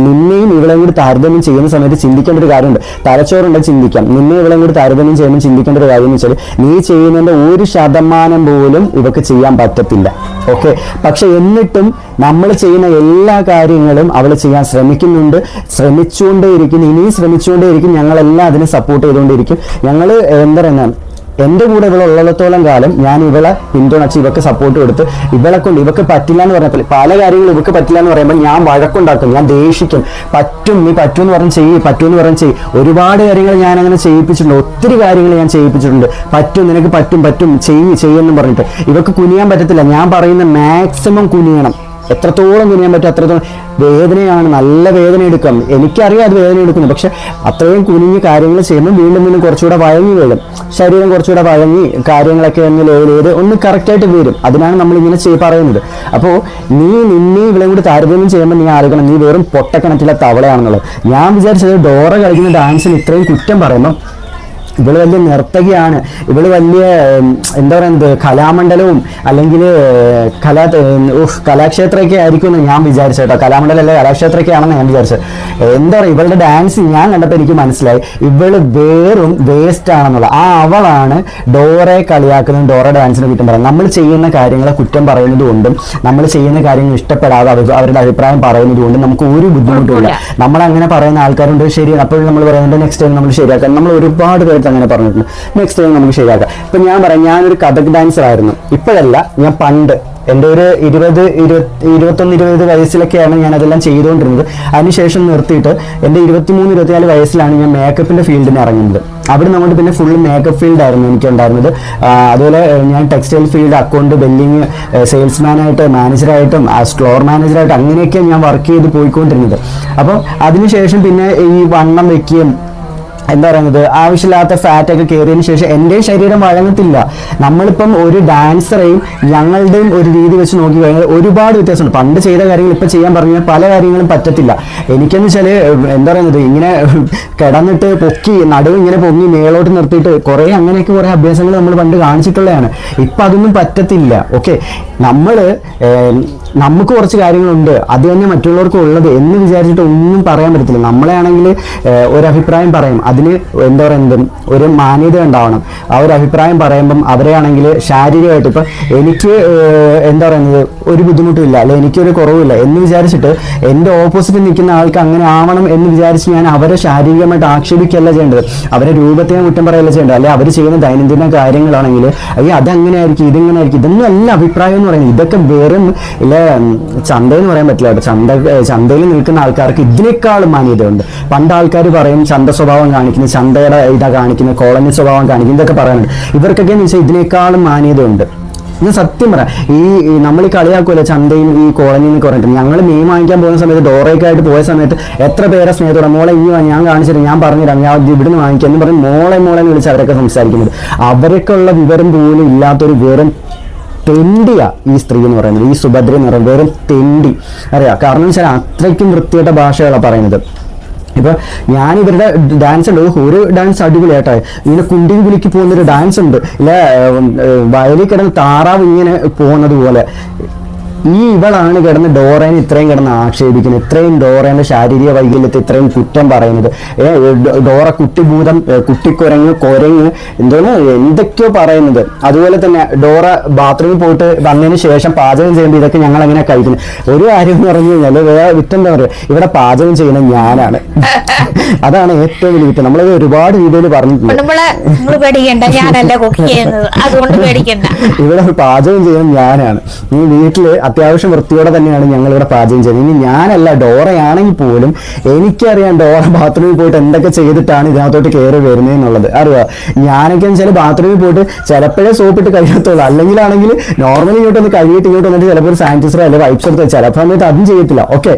നിന്നെയും ഇവളെയും കൂടി താരതമ്യം ചെയ്യുന്ന സമയത്ത് ചിന്തിക്കേണ്ട ഒരു കാര്യമുണ്ട്. തലച്ചോറുണ്ട് ചിന്തിക്കാം. നിന്നെ ഇവളെയും കൂടി താരതമ്യം ചെയ്യുമ്പോൾ ചിന്തിക്കേണ്ട ഒരു കാര്യം എന്ന് വെച്ചാൽ നീ ചെയ്യുന്നതിന്റെ 1% പോലും ഇവക്ക് ചെയ്യാൻ പറ്റത്തില്ല. ഓക്കെ, പക്ഷെ എന്നിട്ടും നമ്മൾ ചെയ്യുന്ന എല്ലാ കാര്യങ്ങളും അവൾ ചെയ്യാൻ ശ്രമിക്കുന്നുണ്ട്, ശ്രമിച്ചുകൊണ്ടേയിരിക്കും, ഇനിയും ശ്രമിച്ചുകൊണ്ടേയിരിക്കും. ഞങ്ങളെല്ലാം അതിനെ സപ്പോർട്ട് ചെയ്തുകൊണ്ടിരിക്കും. ഞങ്ങൾ എന്താ പറയുക, എൻ്റെ കൂടെ ഇവളെ ഉള്ളിടത്തോളം കാലം ഞാൻ ഇവളെ പിന്തുണച്ച് ഇവക്ക് സപ്പോർട്ട് കൊടുത്ത് ഇവളെ കൊണ്ട് ഇവക്ക് പറ്റില്ല എന്ന് പറഞ്ഞപ്പോൾ പല കാര്യങ്ങളും ഇവക്ക് പറ്റില്ല എന്ന് പറയുമ്പോൾ ഞാൻ വഴക്കുണ്ടാക്കും, ഞാൻ ദേഷിക്കും. പറ്റും, നീ പറ്റുമെന്ന് പറഞ്ഞ് ചെയ്യ്, പറ്റുമെന്ന് പറഞ്ഞ് ചെയ്യ്. ഒരുപാട് കാര്യങ്ങൾ ഞാൻ അങ്ങനെ ചെയ്യിപ്പിച്ചിട്ടുണ്ട്, ഒത്തിരി കാര്യങ്ങൾ ഞാൻ ചെയ്യിപ്പിച്ചിട്ടുണ്ട്. പറ്റും, നിനക്ക് പറ്റും ചെയ്യുമെന്ന് പറഞ്ഞിട്ട് ഇവക്ക് കുനിയാൻ പറ്റത്തില്ല. ഞാൻ പറയുന്ന മാക്സിമം കുനിയണം, എത്രത്തോളം കുനിയാൻ പറ്റും അത്രത്തോളം. വേദനയാണ്, നല്ല വേദന എടുക്കാം, എനിക്കറിയാം അത് വേദന എടുക്കുന്നു. പക്ഷെ അത്രയും കുനിഞ്ഞ് കാര്യങ്ങൾ ചെയ്യുമ്പോൾ വീണ്ടും കുറച്ചുകൂടെ വഴങ്ങി വരും, ശരീരം കുറച്ചുകൂടെ വഴങ്ങി കാര്യങ്ങളൊക്കെ ഒന്ന് ലേത് ഒന്ന് കറക്റ്റായിട്ട് വരും. അതിനാണ് നമ്മളിങ്ങനെ പറയുന്നത്. അപ്പോൾ നിന്നെ ഇവിടെ കൂടി താരതമ്യം ചെയ്യുമ്പോൾ നീ ആലോചിക്കണം, നീ വെറും പൊട്ടക്കണക്കിലെ തവളയാണെന്നുള്ളത്. ഞാൻ വിചാരിച്ചത് ഡോറ കളിക്കുന്ന ഡാൻസിന് ഇത്രയും കുറ്റം പറയുമ്പോൾ ഇവള് വലിയ നർത്തകിയാണ്, ഇവള് വലിയ എന്താ പറയുന്നത് കലാമണ്ഡലവും അല്ലെങ്കിൽ കലാക്ഷേത്രമൊക്കെ ആയിരിക്കും എന്ന് ഞാൻ വിചാരിച്ചു കേട്ടോ. കലാമണ്ഡലം അല്ലെ കലാക്ഷേത്രമൊക്കെ ആണെന്ന് ഞാൻ വിചാരിച്ചത്. എന്താ പറയുക, ഇവളുടെ ഡാൻസ് ഞാൻ കണ്ടപ്പോൾ എനിക്ക് മനസ്സിലായി ഇവള് വെറും വേസ്റ്റ് ആണെന്നുള്ള. അവളാണ് ഡോറയെ കളിയാക്കുന്നതും ഡോറ ഡാൻസിനെ കുറ്റം പറയുന്നത്. നമ്മൾ ചെയ്യുന്ന കാര്യങ്ങളെ കുറ്റം പറയുന്നത് കൊണ്ടും നമ്മൾ ചെയ്യുന്ന കാര്യങ്ങൾ ഇഷ്ടപ്പെടാതെ അവരുടെ അഭിപ്രായം പറയുന്നത് കൊണ്ടും നമുക്ക് ഒരു ബുദ്ധിമുട്ടുമില്ല. നമ്മളങ്ങനെ പറയുന്ന ആൾക്കാരുണ്ട്, ശരി, അപ്പോഴും നമ്മൾ പറയുന്നുണ്ട് നെക്സ്റ്റ് ടൈം നമ്മൾ ശരിയാക്കാം. നമ്മൾ ഒരുപാട് പേര് അങ്ങനെ പറഞ്ഞിട്ടുണ്ട്, നെക്സ്റ്റ് ടൈം നമുക്ക് ശരിയാക്കാം. ഇപ്പൊ ഞാൻ പറയാം, ഞാനൊരു കഥക് ഡാൻസർ ആയിരുന്നു. ഇപ്പോഴല്ല, ഞാൻ പണ്ട് എൻ്റെ ഒരു 21-20 വയസ്സിലൊക്കെയാണ് ഞാൻ അതെല്ലാം ചെയ്തുകൊണ്ടിരുന്നത്. അതിനുശേഷം നിർത്തിയിട്ട് എൻ്റെ 23-24 വയസ്സിലാണ് ഞാൻ മേക്കപ്പിന്റെ ഫീൽഡിന് ഇറങ്ങുന്നത്. അവിടെ നമുക്ക് പിന്നെ ഫുള്ള് മേക്കപ്പ് ഫീൽഡായിരുന്നു എനിക്കുണ്ടായിരുന്നത്. അതുപോലെ ഞാൻ ടെക്സ്റ്റൈൽ ഫീൽഡ്, അക്കൗണ്ട്, ബില്ലിങ്, സെയിൽസ്മാനായിട്ട്, മാനേജറായിട്ടും ഫ്ലോർ മാനേജറായിട്ടും അങ്ങനെയൊക്കെ ഞാൻ വർക്ക് ചെയ്ത് പോയിക്കൊണ്ടിരുന്നത്. അപ്പം അതിനുശേഷം പിന്നെ ഈ വണ്ണം വെക്കുകയും എന്താ പറയുന്നത് ആവശ്യമില്ലാത്ത ഫാറ്റൊക്കെ കയറിയതിനു ശേഷം എൻ്റെ ശരീരം വഴങ്ങത്തില്ല. നമ്മളിപ്പം ഒരു ഡാൻസറെയും ഞങ്ങളുടെയും ഒരു രീതി വെച്ച് നോക്കി കഴിഞ്ഞാൽ ഒരുപാട് വ്യത്യാസമുണ്ട്. പണ്ട് ചെയ്ത കാര്യങ്ങൾ ഇപ്പം ചെയ്യാൻ പറഞ്ഞാൽ പല കാര്യങ്ങളും പറ്റത്തില്ല. എനിക്കെന്ന് വെച്ചാൽ എന്താ പറയുന്നത് ഇങ്ങനെ കിടന്നിട്ട് പൊക്കി നടുവ് ഇങ്ങനെ പൊങ്ങി മേളോട്ട് നിർത്തിയിട്ട് കുറേ അങ്ങനെയൊക്കെ കുറേ അഭ്യാസങ്ങൾ നമ്മൾ പണ്ട് കാണിച്ചിട്ടുള്ളതാണ്. ഇപ്പം അതൊന്നും പറ്റത്തില്ല. ഓക്കെ, നമുക്ക് കുറച്ച് കാര്യങ്ങളുണ്ട്, അത് തന്നെ മറ്റുള്ളവർക്കും ഉള്ളത് എന്ന് വിചാരിച്ചിട്ട് ഒന്നും പറയാൻ പറ്റത്തില്ല. നമ്മളെ ആണെങ്കിൽ ഒരഭിപ്രായം പറയും, അതിന് എന്താ പറയുന്നത് ഒരു മാന്യത ഉണ്ടാവണം. ആ ഒരു അഭിപ്രായം പറയുമ്പം അവരെ ആണെങ്കിൽ ശാരീരികമായിട്ട് ഇപ്പം എനിക്ക് എന്താ പറയുന്നത് ഒരു ബുദ്ധിമുട്ടുമില്ല, അല്ലെങ്കിൽ എനിക്കൊരു കുറവില്ല എന്ന് വിചാരിച്ചിട്ട് എൻ്റെ ഓപ്പോസിറ്റ് നിൽക്കുന്ന ആൾക്ക് അങ്ങനെ ആവണം എന്ന് വിചാരിച്ച് ഞാൻ അവരെ ശാരീരികമായിട്ട് ആക്ഷേപിക്കുകയല്ല ചെയ്യേണ്ടത്, അവരെ രൂപത്തെ കുറ്റം പറയല്ല ചെയ്യേണ്ടത്. അല്ലെങ്കിൽ അവർ ചെയ്യുന്ന ദൈനംദിന കാര്യങ്ങളാണെങ്കിൽ അതങ്ങനെ ആയിരിക്കും, ഇതിങ്ങനെ ആയിരിക്കും, ഇതൊന്നും അല്ല അഭിപ്രായം എന്ന് പറയുന്നത്. ഇതൊക്കെ വെറും ഇല്ല ചന്തയെന്ന് പറയാൻ പറ്റില്ല കേട്ടോ. ചന്തയിൽ നിൽക്കുന്ന ആൾക്കാർക്ക് ഇതിനേക്കാളും മാന്യതയുണ്ട്. പണ്ട് ആൾക്കാർ പറയും ചന്ത സ്വഭാവം കാണിക്കുന്നത്, ചന്തയുടെ ഇതാ കാണിക്കുന്നത്, കോളനി സ്വഭാവം കാണിക്കുന്നത്, ഇതൊക്കെ പറയാനുണ്ട്. ഇവർക്കൊക്കെ എന്ന് വെച്ചാൽ ഇതിനേക്കാളും മാന്യതയുണ്ട്. ഞാൻ സത്യം പറയാം, ഈ നമ്മൾ ഈ കളിയാക്കുമല്ലോ ചന്തയും ഈ കോളനിയിൽ നിന്ന് പറഞ്ഞിട്ട്. ഞങ്ങൾ മീൻ വാങ്ങിക്കാൻ പോകുന്ന സമയത്ത് ഡോറയൊക്കെ ആയിട്ട് പോയ സമയത്ത് എത്ര പേരെ സ്നേഹത്തോടെ മോളെ ഇനി ഞാൻ കാണിച്ചിട്ട് ഞാൻ പറഞ്ഞുതരാം, ഞാൻ ഇവിടുന്ന് വാങ്ങിക്കാം എന്ന് പറഞ്ഞ് മോളെ എന്ന് വിളിച്ച് അവരൊക്കെ സംസാരിക്കുന്നത്. അവരൊക്കെ ഉള്ള വിവരം പോലും ഇല്ലാത്തൊരു വെറും തെണ്ടിയാ ഈ സ്ത്രീ എന്ന് പറയുന്നത്, ഈ സുഭദ്ര എന്ന് പറയുന്നത് വെറും തെണ്ടി അറിയാം. കാരണം വെച്ചാൽ അത്രയ്ക്കും വൃത്തിയായിട്ട ഭാഷകളാണ് പറയുന്നത്. ഇപ്പൊ ഞാൻ ഇവരുടെ ഡാൻസ് ഉണ്ട്, ഒരു ഡാൻസ് അടിപൊളിയായിട്ടോ, ഇങ്ങനെ കുണ്ടിയും കുലുക്കി പോകുന്നൊരു ഡാൻസ് ഉണ്ട്, ഇല്ല വയലിൽ കിടന്ന് താറാവ് ഇങ്ങനെ പോകുന്നത് പോലെ. ഇവളാണ് കിടന്ന് ഡോറേനെ ഇത്രയും കിടന്ന് ആക്ഷേപിക്കുന്നത്, ഇത്രയും ഡോറേന്റെ ശാരീരിക വൈകല്യത്തെ ഇത്രയും കുറ്റം പറയുന്നത്. ഡോറ കുട്ടിഭൂതം, കുട്ടിക്കുരങ്ങ്, കൊരങ്ങ്, എന്തോന്ന് എന്തൊക്കെയോ പറയുന്നത്. അതുപോലെ തന്നെ ഡോറ ബാത്റൂമിൽ പോയിട്ട് വന്നതിന് ശേഷം പാചകം ചെയ്യുമ്പോൾ ഇതൊക്കെ ഞങ്ങൾ എങ്ങനെ കഴിക്കുന്നത്. ഒരു കാര്യം എന്ന് പറഞ്ഞു കഴിഞ്ഞാൽ വേറെ വിറ്റെന്താ പറയുക, ഇവിടെ പാചകം ചെയ്യുന്നത് ഞാനാണ്. അതാണ് ഏറ്റവും വലിയ വിറ്റം. നമ്മളത് ഒരുപാട് വീഡിയോയിൽ പറഞ്ഞിട്ടുണ്ട്. ഇവിടെ പാചകം ചെയ്യുന്നത് ഞാനാണ്. ഈ വീട്ടില് അത്യാവശ്യം വൃത്തിയോടെ തന്നെയാണ് ഞങ്ങൾ ഇവിടെ പാചകം ചെയ്യുന്നത്. ഇനി ഞാനല്ല, ഡോറയാണെങ്കിൽ പോലും എനിക്കറിയാം ഡോറ ബാത്റൂമിൽ പോയിട്ട് എന്തൊക്കെ ചെയ്തിട്ടാണ് ഇതിനകത്തോട്ട് കയറി വരുന്നതെന്നുള്ളത് അറിയാം. ഞാനൊക്കെ വെച്ചാൽ ബാത്റൂമിൽ പോയിട്ട് ചിലപ്പോഴേ സോപ്പിട്ട് കഴിയത്തുള്ളൂ, അല്ലെങ്കിലാണെങ്കിൽ നോർമലി ഇങ്ങോട്ടൊന്ന് കഴുകിയിട്ട് ഇങ്ങോട്ട് വന്നിട്ട് ചിലപ്പോൾ ഒരു സാനിറ്റൈസർ അല്ലെങ്കിൽ വൈപ്സ് എടുത്ത് ചിലപ്പോൾ സമയത്ത് അതും ചെയ്യത്തില്ല. ഓക്കെ,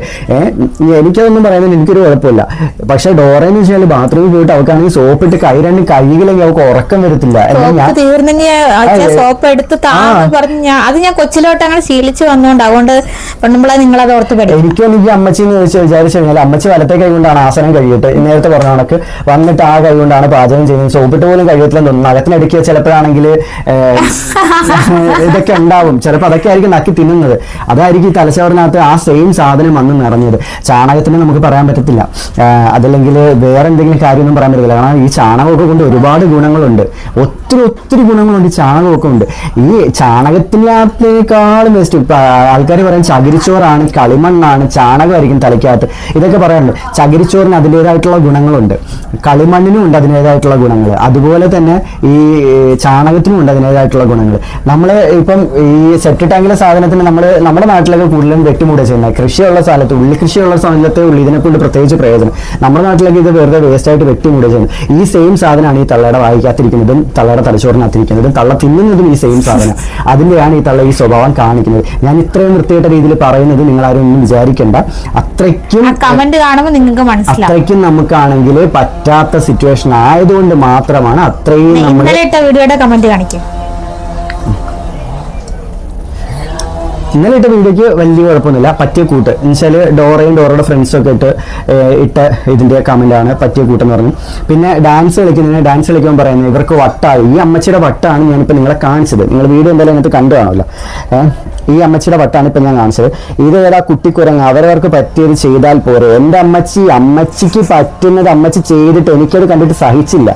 എനിക്കതൊന്നും പറയുന്നത് എനിക്കൊരു കുഴപ്പമില്ല. പക്ഷെ ഡോറയെന്ന് വെച്ചാൽ ബാത്റൂമിൽ പോയിട്ട് അവൾക്കാണെങ്കിൽ സോപ്പിട്ട് കൈ രണ്ടും കഴുകില്ലെങ്കിൽ അവൾക്ക് ഉറക്കം വരത്തില്ല. സോപ്പ് എടുത്ത് അത് ഞാൻ കൊച്ചിലോട്ട് അങ്ങനെ ശീലിച്ചു വന്നോണ്ട് അതുകൊണ്ട് നിങ്ങളത് ഓർത്ത് പഠിക്കും. എനിക്കൊന്നും ഈ അമ്മച്ചി എന്ന് വിചാരിച്ചു കഴിഞ്ഞാൽ അമ്മച്ചി വലത്തെ കൈ കൊണ്ടാണ് ആസനം കഴിയിട്ട് നേരത്തെ പറഞ്ഞ കണക്ക് വന്നിട്ട് ആ കൈ കൊണ്ടാണ് പാചകം ചെയ്യുന്നത്. സോപ്പിട്ട് പോലും കഴിയത്തില്ലെന്ന് തോന്നുന്നു. അകത്തിനടുക്കിയ ചിലപ്പോഴാണെങ്കിൽ ഇതൊക്കെ ഉണ്ടാവും, ചിലപ്പോൾ അതൊക്കെ ആയിരിക്കും നക്കി തിന്നുന്നത്. അതായിരിക്കും ഈ തലച്ചോറിനകത്ത് ആ സെയിം സാധനം വന്ന് നിറഞ്ഞത്. ചാണകത്തിന് നമുക്ക് പറയാൻ പറ്റത്തില്ല, അതല്ലെങ്കിൽ വേറെ എന്തെങ്കിലും കാര്യമൊന്നും പറയാൻ പറ്റില്ല. കാരണം ഈ ചാണകമൊക്കെ കൊണ്ട് ഒരുപാട് ഗുണങ്ങളുണ്ട്, ഒത്തിരി ഗുണങ്ങളുണ്ട് ഈ ചാണകമൊക്കെ ഉണ്ട്. ഈ ചാണകത്തിനകത്തേക്കാളും ബെസ്റ്റ് ആൾക്കാർ പറയും ചകിരിച്ചോറാണ്, കളിമണ്ണാണ്, ചാണകമായിരിക്കും തലയ്ക്കകത്ത്, ഇതൊക്കെ പറയാറുണ്ട്. ചകിരിച്ചോറിന് അതിൻ്റെതായിട്ടുള്ള ഗുണങ്ങളുണ്ട്, കളിമണ്ണിനും ഉണ്ട് അതിൻ്റെതായിട്ടുള്ള ഗുണങ്ങൾ, അതുപോലെ തന്നെ ഈ ചാണകത്തിനും ഉണ്ട് അതിൻ്റെതായിട്ടുള്ള ഗുണങ്ങൾ. നമ്മൾ ഇപ്പം ഈ സെപ്റ്റി ടാങ്കിലെ സാധനത്തിന് നമ്മുടെ നാട്ടിലൊക്കെ കൂടുതലും വെട്ടിമൂടുക ചെയ്യുന്നത്. കൃഷിയുള്ള സ്ഥലത്ത്, ഉള്ളി കൃഷിയുള്ള സ്ഥലത്തെ ഉള്ളി ഇതിനെ കൊണ്ട് പ്രത്യേകിച്ച് പ്രയോജനം. നമ്മുടെ നാട്ടിലൊക്കെ ഇത് വെറുതെ വേസ്റ്റ് ആയിട്ട് വെട്ടിമൂടുക ചെയ്യുന്നത്. ഈ സെയിം സാധനമാണ് ഈ തള്ളയുടെ വായിക്കാത്തിരിക്കുന്നതും തള്ളയുടെ തലച്ചോറിനകത്തിരിക്കുന്നതും തള്ള തിന്നുന്നതും ഈ സെയിം സാധനം. അതിൻ്റെയാണ് ഈ തള്ള ഈ സ്വഭാവം കാണിക്കുന്നത്. ഞാൻ ഇത്രയും വൃത്തിയായിട്ട രീതിയിൽ പറയുന്നത് നിങ്ങൾ ആരും ഒന്നും വിചാരിക്കേണ്ട. അത്രയ്ക്കും കമന്റ് കാണുമ്പോൾ നിങ്ങൾക്ക് മനസ്സിലാവും. അത്രയ്ക്കും നമുക്കാണെങ്കിൽ പറ്റാത്ത സിറ്റുവേഷൻ ആയതുകൊണ്ട് മാത്രമാണ് അത്രയും നമ്മൾ വീഡിയോയുടെ കമന്റ് കാണിക്കും. ഇന്നലെ ഇട്ട വീഡിയോക്ക് വലിയ കുഴപ്പമൊന്നുമില്ല, പറ്റിയ കൂട്ട് എന്ന് വെച്ചാൽ ഡോറയുടെ ഫ്രണ്ട്സും ഒക്കെ ഇട്ട ഇതിന്റെ കമന്റാണ് പറ്റിയ കൂട്ടെന്ന് പറഞ്ഞു. പിന്നെ ഡാൻസ് കളിക്കുമ്പോൾ പറയുന്നത് ഇവർക്ക് വട്ടായി, ഈ അമ്മച്ചിയുടെ വട്ടാണ് ഞാനിപ്പോൾ നിങ്ങളെ കാണിച്ചത്. നിങ്ങൾ വീഡിയോ എന്തായാലും അതിനകത്ത് കണ്ടു കാണുമല്ലോ. ഈ അമ്മച്ചിയുടെ വട്ടാണ് ഇപ്പം ഞാൻ കാണിച്ചത്. ഇത് ഏതാ കുട്ടിക്കുരങ്ങ്, അവരവർക്ക് പറ്റിയത് ചെയ്താൽ പോരെ. എൻ്റെ അമ്മച്ചിക്ക് പറ്റുന്നത് അമ്മച്ചി ചെയ്തിട്ട് എനിക്കത് കണ്ടിട്ട് സഹിച്ചില്ല.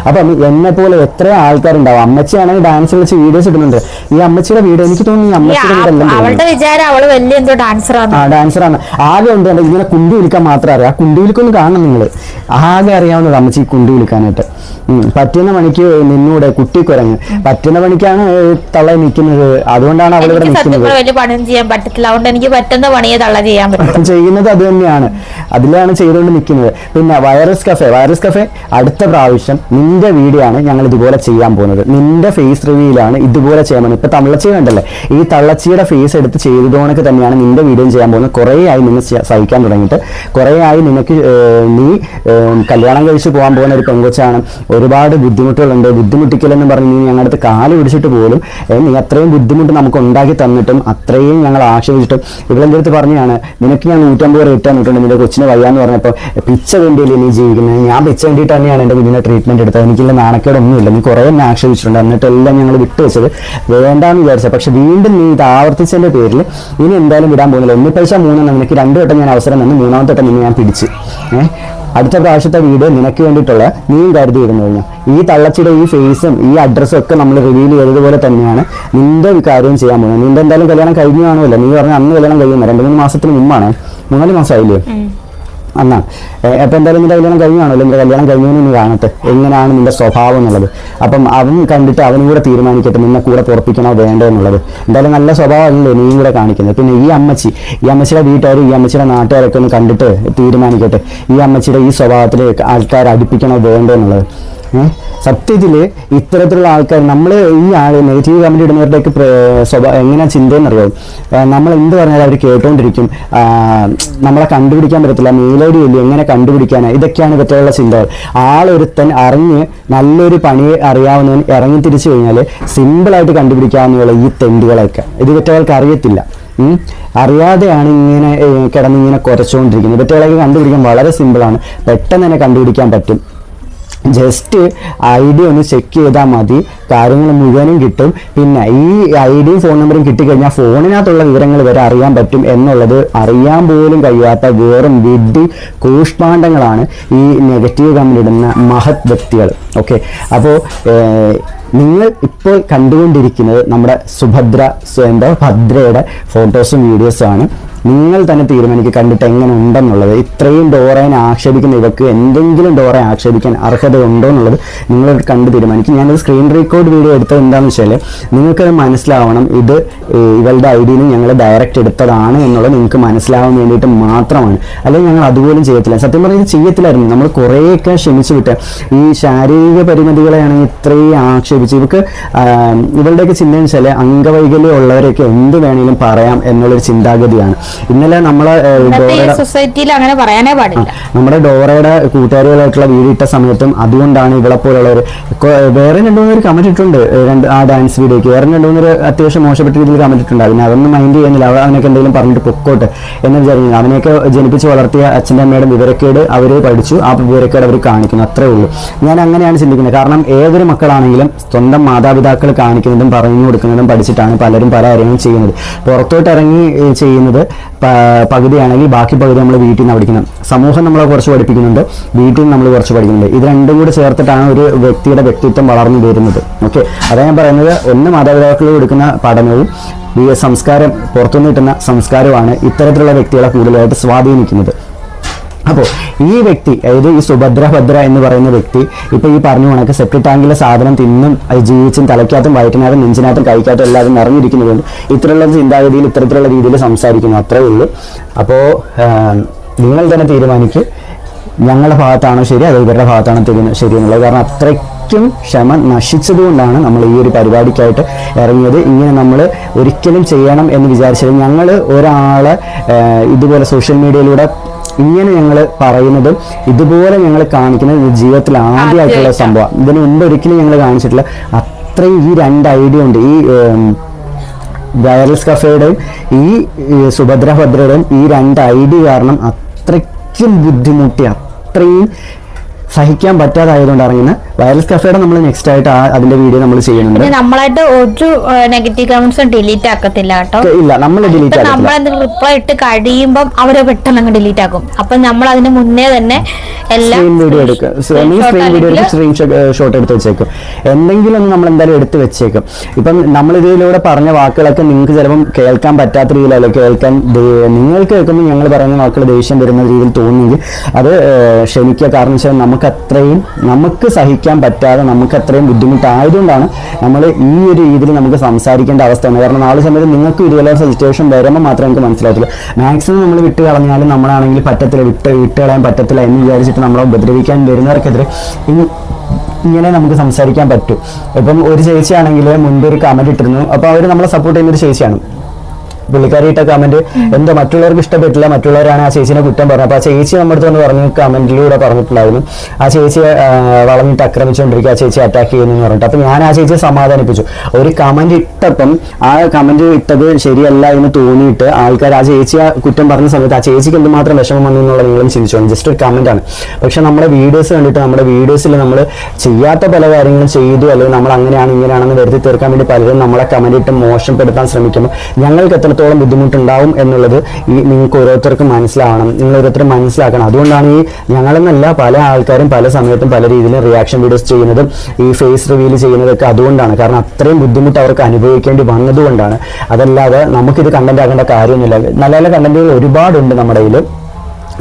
അപ്പം എന്നെ പോലെ എത്ര ആൾക്കാരുണ്ടാവും. അമ്മച്ചിയാണെങ്കിൽ ഡാൻസ് കളിച്ച് വീഡിയോസ് ഇടുന്നുണ്ട്. ഈ അമ്മച്ചിയുടെ വീഡിയോ എനിക്ക് തോന്നുന്നു ഈ അമ്മച്ചിയുടെ വീടെല്ലാം ഡാൻസറാണ്. ആകെ ഉണ്ട് ഇങ്ങനെ കുണ്ടി വിളിക്കാൻ മാത്രം അറിയാം. ആ കുണ്ടി വിളിക്കൊന്നും കാണണം നിങ്ങൾ, ആകെ അറിയാവുന്നത് അമ്മച്ചി കുണ്ടി വിളിക്കാനായിട്ട്. പറ്റുന്ന പണിക്ക് നിന്നൂടെ കുട്ടിക്കുരങ്ങ്, പറ്റുന്ന പണിക്കാണ് തള്ള നിൽക്കുന്നത്. അതുകൊണ്ടാണ് അവളിവിടെ നിൽക്കുന്നത്. ചെയ്യുന്നത് അത് തന്നെയാണ്, അതിലാണ് ചെയ്തുകൊണ്ട് നിൽക്കുന്നത്. പിന്നെ വൈറസ് കഫേ അടുത്ത പ്രാവശ്യം നിന്റെ വീഡിയോ ആണ് ഞങ്ങൾ ഇതുപോലെ ചെയ്യാൻ പോകുന്നത്. നിന്റെ ഫേസ് റിവ്യൂലാണ് ഇതുപോലെ ചെയ്യാൻ പോകുന്നത്. ഇപ്പൊ തള്ളച്ചി കണ്ടല്ലേ, ഈ തള്ളച്ചിയുടെ ഫേസ് എടുത്ത് ചെയ്തതുകൊണ്ടൊക്കെ തന്നെയാണ് നിന്റെ വീഡിയോ ചെയ്യാൻ പോകുന്നത്. കുറേ ആയി നിങ്ങൾ സഹിക്കാൻ തുടങ്ങിയിട്ട്, കുറേ ആയി നിനക്ക് നീ കല്യാണം കഴിച്ച് പോകാൻ പോകുന്ന ഒരു പെങ്കൊച്ചാണ്. ഒരുപാട് ബുദ്ധിമുട്ടുകളുണ്ട്. ബുദ്ധിമുട്ടിക്കലെന്ന് പറഞ്ഞ് നീ ഞങ്ങളുടെ അടുത്ത് കാല് പിടിച്ചിട്ട് പോലും നീ അത്രയും ബുദ്ധിമുട്ട് നമുക്ക് ഉണ്ടാക്കി തന്നിട്ടും അത്രയും ഞങ്ങൾ ആശ്രയിച്ചിട്ടും ഇവളെൻ്റെ അടുത്ത് പറഞ്ഞാണ് നിനക്ക് ഞാൻ 150 രൂപ ഇട്ടാന്നിട്ടുണ്ട്, നിന്റെ കൊച്ചിന് വയ്യാന്ന് പറഞ്ഞപ്പോൾ പിച്ച വേണ്ടിയല്ലേ നീ ജീവിക്കുന്നത്. ഞാൻ പിച്ച വേണ്ടിയിട്ട് തന്നെയാണ് എൻ്റെ കുഞ്ഞിനെ ട്രീറ്റ്മെന്റ് എടുത്തത്. എനിക്കില്ല നാണക്കേടൊന്നുമില്ല. നീ കുറേ എന്നെ ആക്ഷേപിച്ചിട്ടുണ്ട്. എന്നിട്ടെല്ലാം ഞങ്ങൾ വിട്ടുവെച്ചത് വേണ്ടാന്ന് വിചാരിച്ചത്. പക്ഷെ വീണ്ടും നീ ഇത് ആവർത്തിച്ചതിന്റെ പേരിൽ ഇനി എന്തായാലും വിടാൻ പോകുന്നില്ല. 1 പൈസ 3 നിനക്ക് 2 വട്ടം ഞാൻ അവസരം തന്നു, 3ാമത്തെ വട്ടം നിന്നെ ഞാൻ പിടിച്ച്. അടുത്ത പ്രാവശ്യത്തെ വീഡിയോ നിനക്ക് വേണ്ടിയിട്ടുള്ള നീയും കരുതി ഇരുന്നു കഴിഞ്ഞു. ഈ തള്ളച്ചിയുടെ ഈ ഫേസും ഈ അഡ്രസ്സും ഒക്കെ നമ്മൾ റിവീൽ ചെയ്തതുപോലെ തന്നെയാണ് നിന്റെ കാര്യം ചെയ്യാൻ പോകുന്നത്. നിന്റെ എന്തായാലും കല്യാണം കഴിഞ്ഞു കാണുമല്ലോ. നീ പറഞ്ഞ അന്ന് കല്യാണം കഴിയുന്ന 2-3 മാസത്തിന് മുമ്പാണ്, 4 മാസമായില്ലേ അന്നാണ്. അപ്പം എന്തായാലും നിന്റെ കല്യാണം കഴിഞ്ഞാണല്ലോ. നിന്റെ കല്യാണം കഴിഞ്ഞതിന് നീ കാണട്ടെ എങ്ങനെയാണ് നിന്റെ സ്വഭാവം എന്നുള്ളത്. അപ്പം അവൻ കണ്ടിട്ട് അവനും കൂടെ തീരുമാനിക്കട്ടെ നിന്നെ കൂടെ പുറപ്പിക്കണോ വേണ്ടോ എന്നുള്ളത്. എന്തായാലും നല്ല സ്വഭാവമല്ലേ നീയും കൂടെ കാണിക്കുന്നത്. പിന്നെ ഈ അമ്മച്ചിയുടെ വീട്ടുകാരും ഈ അമ്മച്ചിയുടെ നാട്ടുകാരൊക്കെ ഒന്ന് കണ്ടിട്ട് തീരുമാനിക്കട്ടെ ഈ അമ്മച്ചിയുടെ ഈ സ്വഭാവത്തിൽ ആൾക്കാർ അടുപ്പിക്കണോ വേണ്ടോ എന്നുള്ളത്. സത്യത്തില് ഇത്തരത്തിലുള്ള ആൾക്കാർ നമ്മൾ ഈ നെഗറ്റീവ് കമന്റ് ഇടുന്നവരുടെയൊക്കെ എങ്ങനെ ചിന്തയെന്നറിയാവും. നമ്മൾ എന്ത് പറഞ്ഞാലും അവർ കേട്ടോണ്ടിരിക്കും, നമ്മളെ കണ്ടുപിടിക്കാൻ പറ്റത്തില്ല, മെയിലൈഡി ഇല്ല എങ്ങനെ കണ്ടുപിടിക്കാനാണ്, ഇതൊക്കെയാണ് ഇവറ്റുള്ള ചിന്തകൾ. ആളൊരുത്തൻ അറിഞ്ഞ് നല്ലൊരു പണി അറിയാവുന്നവൻ ഇറങ്ങി തിരിച്ചു കഴിഞ്ഞാൽ സിമ്പിളായിട്ട് കണ്ടുപിടിക്കാവുന്നതുള്ള ഈ തെണ്ടുകളൊക്കെ ഇത് ഇവറ്റകൾക്ക് അറിയത്തില്ല. അറിയാതെയാണ് ഇങ്ങനെ കിടന്നിങ്ങനെ കുറച്ചുകൊണ്ടിരിക്കുന്നത്. ഇവറ്റകളൊക്കെ കണ്ടുപിടിക്കാൻ വളരെ സിമ്പിളാണ്, പെട്ടെന്ന് തന്നെ കണ്ടുപിടിക്കാൻ പറ്റും. ജസ്റ്റ് ID ഒന്ന് ചെക്ക് ചെയ്താൽ മതി, കാര്യങ്ങൾ മുഴുവനും കിട്ടും. പിന്നെ ഈ ID ഫോൺ നമ്പറും കിട്ടിക്കഴിഞ്ഞാൽ ഫോണിനകത്തുള്ള വിവരങ്ങൾ വരെ അറിയാൻ പറ്റും എന്നുള്ളത് അറിയാൻ പോലും കഴിയാത്ത വെറും വിഡ്ഢി കൂഷ്മാണ്ഡങ്ങളാണ് ഈ നെഗറ്റീവ് കമന്റ് ഇടുന്ന മഹത് വ്യക്തികൾ. ഓക്കെ, അപ്പോൾ നിങ്ങൾ ഇപ്പോൾ കണ്ടുകൊണ്ടിരിക്കുന്നത് നമ്മുടെ ഭദ്രയുടെ ഫോട്ടോസും വീഡിയോസുമാണ്. നിങ്ങൾ തന്നെ തീരുമാനിക്കുക കണ്ടിട്ട് എങ്ങനെ ഉണ്ടെന്നുള്ളത്. ഇത്രയും ഡോറയെ ആക്ഷേപിക്കുന്ന ഇവർക്ക് എന്തെങ്കിലും ഡോറയെ ആക്ഷേപിക്കാൻ അർഹത ഉണ്ടോ എന്നുള്ളത് നിങ്ങൾ കണ്ട് തീരുമാനിക്കും. ഞാനൊരു സ്ക്രീൻ റെക്കോർഡ് വീഡിയോ എടുത്തത് എന്താണെന്ന് വെച്ചാൽ നിങ്ങൾക്കത് മനസ്സിലാവണം, ഇത് ഇവളുടെ ID-യിൽ ഞങ്ങൾ ഡയറക്റ്റ് എടുത്തതാണ് എന്നുള്ളത് നിങ്ങൾക്ക് മനസ്സിലാവാൻ വേണ്ടിയിട്ട് മാത്രമാണ്. അല്ലെങ്കിൽ ഞങ്ങൾ അതുപോലും ചെയ്യത്തില്ല. സത്യം പറഞ്ഞാൽ ഇത് ചെയ്യത്തില്ലായിരുന്നു. നമ്മൾ കുറേയൊക്കെ ക്ഷമിച്ചു വിട്ട് ഈ ശാരീരിക പരിമിതികളെയാണെങ്കിൽ ഇത്രയും ആക്ഷേപിച്ച് ഇവളുടെയൊക്കെ ചിന്തയെന്ന് വെച്ചാൽ അംഗവൈകല്യം ഉള്ളവരെയൊക്കെ എന്ത് വേണമെങ്കിലും പറയാം എന്നുള്ളൊരു ചിന്താഗതിയാണ്. ഇന്നലെ നമ്മളെ സൊസൈറ്റിയിൽ അങ്ങനെ പറയാനേ പാടില്ല. നമ്മുടെ ഡോറയുടെ കൂട്ടുകാരികളായിട്ടുള്ള വീഡിയോ ഇട്ട സമയത്തും അതുകൊണ്ടാണ് ഇവളെ പോലുള്ളവർ വേറെ 2-3 കമന്റ് ഇട്ടുണ്ട് ആ ഡാൻസ് വീഡിയോക്ക്. വേറെ 2-3 അത്യാവശ്യം മോശപ്പെട്ട രീതിയിൽ കമന്റ് ഇട്ടുണ്ട്. അതിന് അതൊന്നും മൈൻഡ് ചെയ്യുന്നില്ല. അവനൊക്കെ എന്തെങ്കിലും പറഞ്ഞിട്ട് പൊക്കോട്ടെ എന്ന് വിചാരിക്കുന്നു. അവനെയൊക്കെ ജനിപ്പിച്ച് വളർത്തിയ അച്ഛൻ്റെ അമ്മയുടെ വിവരക്കേട് അവർ പഠിച്ചു, ആ വിവരക്കേട് അവർ കാണിക്കുന്നു, അത്രേ ഉള്ളൂ. ഞാൻ അങ്ങനെയാണ് ചിന്തിക്കുന്നത്. കാരണം ഏതൊരു മക്കളാണെങ്കിലും സ്വന്തം മാതാപിതാക്കൾ കാണിക്കുന്നതും പറഞ്ഞു കൊടുക്കുന്നതും പഠിച്ചിട്ടാണ് പലരും പല കാര്യങ്ങളും ചെയ്യുന്നത്. പുറത്തോട്ട് ഇറങ്ങി ചെയ്യുന്നത് പകുതിയാണെങ്കിൽ ബാക്കി പകുതി നമ്മൾ വീട്ടിൽ നിന്ന് പഠിക്കണം. സമൂഹം നമ്മളെ കുറച്ച് പഠിപ്പിക്കുന്നുണ്ട്, വീട്ടിൽ നിന്ന് നമ്മൾ കുറച്ച് പഠിക്കുന്നുണ്ട്. ഇത് രണ്ടും കൂടി ചേർത്തിട്ടാണ് ഒരു വ്യക്തിയുടെ വ്യക്തിത്വം വളർന്നു വരുന്നത്. ഓക്കെ, അതാണ് ഞാൻ പറയുന്നത്. ഒന്ന് മാതാപിതാക്കൾ കൊടുക്കുന്ന പഠനവും ഈ സംസ്കാരം, പുറത്തുനിന്ന് കിട്ടുന്ന സംസ്കാരമാണ് ഇത്തരത്തിലുള്ള വ്യക്തികളെ കൂടുതലായിട്ട് സ്വാധീനിക്കുന്നത്. അപ്പോൾ ഈ വ്യക്തി, അതായത് ഈ സുഭദ്ര എന്ന് പറയുന്ന വ്യക്തി ഇപ്പോൾ ഈ പറഞ്ഞു കണക്ക് സെപ്റ്റി ടാങ്കിലെ സാധനം തിന്നും അത് ജീവിച്ചും തലയ്ക്കകത്തും വയറ്റിനകത്തും നെഞ്ചിനകത്തും കഴിക്കാത്തും എല്ലാവരും നിറഞ്ഞിരിക്കുന്നതുകൊണ്ട് ഇത്തരമുള്ള ചിന്താഗതിയിൽ ഇത്തരത്തിലുള്ള രീതിയിൽ സംസാരിക്കുന്നു, അത്രേ ഉള്ളൂ. അപ്പോൾ നിങ്ങൾ തന്നെ തീരുമാനിക്കുക, ഞങ്ങളുടെ ഭാഗത്താണോ ശരി അതോ ഇവരുടെ ഭാഗത്താണോ ശരി എന്നുള്ളത്. കാരണം അത്രയ്ക്കും ക്ഷമ നശിച്ചതുകൊണ്ടാണ് നമ്മൾ ഈ ഒരു പരിപാടിക്കായിട്ട് ഇറങ്ങിയത്. ഇങ്ങനെ നമ്മൾ ഒരിക്കലും ചെയ്യണം എന്ന് വിചാരിച്ചത്, ഞങ്ങൾ ഒരാളെ ഇതുപോലെ സോഷ്യൽ മീഡിയയിലൂടെ ഇങ്ങനെ ഞങ്ങൾ പറയുന്നതും ഇതുപോലെ ഞങ്ങൾ കാണിക്കുന്നത് ജീവിതത്തിൽ ആദ്യമായിട്ടുള്ള സംഭവം. ഇതിന് മുമ്പ് ഒരിക്കലും ഞങ്ങൾ കാണിച്ചിട്ടില്ല. അത്രയും ഈ 2 ഐഡിയ ഉണ്ട്. ഈ വയർലെസ് കഫേയുടെയും ഈ സുഭദ്രയുടെയും ഈ 2 ഐഡിയ കാരണം അത്രയ്ക്കും ബുദ്ധിമുട്ടി, അത്രയും സഹിക്കാൻ പറ്റാതായതുകൊണ്ട് ഇറങ്ങുന്ന വയർലെസ് കഫേയുടെ നമ്മൾ നെക്സ്റ്റ് ആയിട്ട് അതിന്റെ വീഡിയോ നമ്മൾ ചെയ്യുന്നുണ്ട്. നമ്മളായിട്ട് ഒരു നെഗറ്റീവ് കമന്റ്സും ഡിലീറ്റ് ആക്കത്തില്ല കേട്ടോ. ഇല്ല, നമ്മൾ ഡിലീറ്റ് ആക്കില്ല. നമ്മൾ എന്തെങ്കിലും റിപ്ലൈ ഇട്ട് കഴിയുമ്പോൾ അവരെ പെട്ടെന്ന് അങ്ങ് ഡിലീറ്റ് ആക്കും. അപ്പൊ നമ്മൾ അതിന് മുന്നേ തന്നെ എല്ലാം വീഡിയോ എടുക്കും, സ്ക്രീൻ ഷോട്ട് എടുത്ത് വെച്ചേക്കും, എന്തെങ്കിലും ഒന്ന് നമ്മൾ എന്തായാലും എടുത്ത് വെച്ചേക്കും. ഇപ്പം നമ്മൾ ഇതിലൂടെ പറഞ്ഞ വാക്കുകളൊക്കെ നിങ്ങൾക്ക് ചിലപ്പം കേൾക്കാൻ പറ്റാത്ത രീതിയിലല്ലോ കേൾക്കാൻ, നിങ്ങൾക്ക് കേൾക്കുമ്പോൾ ഞങ്ങൾ പറയുന്ന വാക്കുകൾ ദേഷ്യം വരുന്ന രീതിയിൽ തോന്നുമെങ്കിൽ അത് ക്ഷമിക്കുക. കാരണം വെച്ചാൽ നമുക്ക് സഹിക്കാൻ പറ്റാതെ നമുക്ക് അത്രയും ബുദ്ധിമുട്ടായതുകൊണ്ടാണ് നമ്മൾ ഈ ഒരു രീതിയിൽ നമുക്ക് സംസാരിക്കേണ്ട അവസ്ഥ വന്നത്. കാരണം നാളെ സമയത്ത് നിങ്ങൾക്ക് ഇതുപോലെ സിറ്റുവേഷൻ വരുമ്പോൾ മാത്രമേ നമുക്ക് മനസ്സിലാകത്തുള്ളൂ. മാക്സിമം നമ്മൾ വിട്ട് കളഞ്ഞാലും നമ്മളാണെങ്കിൽ പറ്റത്തില്ല, വിട്ട് കളയാൻ പറ്റത്തില്ല എന്ന് വിചാരിച്ചിട്ട് നമ്മളെ ഉപദ്രവിക്കാൻ വരുന്നവർക്കെതിരെ ഇങ്ങനെ നമുക്ക് സംസാരിക്കാൻ പറ്റും. ഇപ്പം ഒരു ചേച്ചിയാണെങ്കിൽ മുൻപ് ഒരു കമന്റ് ഇട്ടിരുന്നു. അപ്പോൾ അവർ നമ്മളെ സപ്പോർട്ട് ചെയ്യുന്ന ഒരു ചേച്ചിയാണ്. പുള്ളിക്കാരി ഇട്ട കമന്റ് എന്തോ മറ്റുള്ളവർക്ക് ഇഷ്ടപ്പെട്ടില്ല, മറ്റുള്ളവരാണ് ആ ചേച്ചിനെ കുറ്റം പറഞ്ഞത്. അപ്പോൾ ആ ചേച്ചി നമ്മുടെ അടുത്ത് വന്ന് പറഞ്ഞു, കമന്റിലൂടെ പറഞ്ഞിട്ടുണ്ടായിരുന്നു ആ ചേച്ചിയെ വളഞ്ഞിട്ട് ആക്രമിച്ചുകൊണ്ടിരിക്കുക, ആ ചേച്ചി അറ്റാക്ക് ചെയ്യുന്നു എന്ന് പറഞ്ഞിട്ട്. അപ്പോൾ ഞാൻ ആ ചേച്ചിയെ സമാധാനിപ്പിച്ചു. ഒരു കമന്റ് ഇട്ടപ്പം ആ കമന്റ് ഇട്ടത് ശരിയല്ല എന്ന് തോന്നിയിട്ട് ആൾക്കാർ ആ ചേച്ചിയെ കുറ്റം പറഞ്ഞ സമയത്ത് ആ ചേച്ചിക്ക് എന്തുമാത്രം വിഷമം വന്നു എന്നുള്ള നിങ്ങളും ചിന്തിച്ചോളൂ. ജസ്റ്റ് ഒരു കമന്റ് ആണ്. പക്ഷെ നമ്മുടെ വീഡിയോസ് കണ്ടിട്ട് നമ്മുടെ വീഡിയോസിൽ നമ്മൾ ചെയ്യാത്ത പല കാര്യങ്ങളും ചെയ്തു, അല്ലെങ്കിൽ നമ്മൾ അങ്ങനെയാണ് ഇങ്ങനെയാണെന്ന് വരുത്തി തീർക്കാൻ വേണ്ടി പലരും നമ്മളെ കമന്റ് ഇട്ട് മോശപ്പെടുത്താൻ ശ്രമിക്കുമ്പോൾ ഞങ്ങൾക്ക് എത്രത്തോളം ബുദ്ധിമുട്ടുണ്ടാവും എന്നുള്ളത് ഈ നിങ്ങൾക്ക് ഓരോരുത്തർക്കും മനസ്സിലാവണം, നിങ്ങൾ ഓരോരുത്തരും മനസ്സിലാക്കണം. അതുകൊണ്ടാണ് ഈ ഞങ്ങളെന്നല്ല പല ആൾക്കാരും പല സമയത്തും പല രീതിയിലും റിയാക്ഷൻ വീഡിയോസ് ചെയ്യുന്നതും ഈ ഫേസ് റിവീൽ ചെയ്യുന്നതൊക്കെ അതുകൊണ്ടാണ്. കാരണം അത്രയും ബുദ്ധിമുട്ട് അവർക്ക് അനുഭവിക്കേണ്ടി വന്നതുകൊണ്ടാണ്. അതല്ലാതെ നമുക്കിത് കണ്ടന്റ് ആക്കേണ്ട കാര്യമൊന്നുമില്ല. നല്ല നല്ല കണ്ടന്റുകൾ ഒരുപാടുണ്ട് നമ്മുടെ കയ്യിൽ,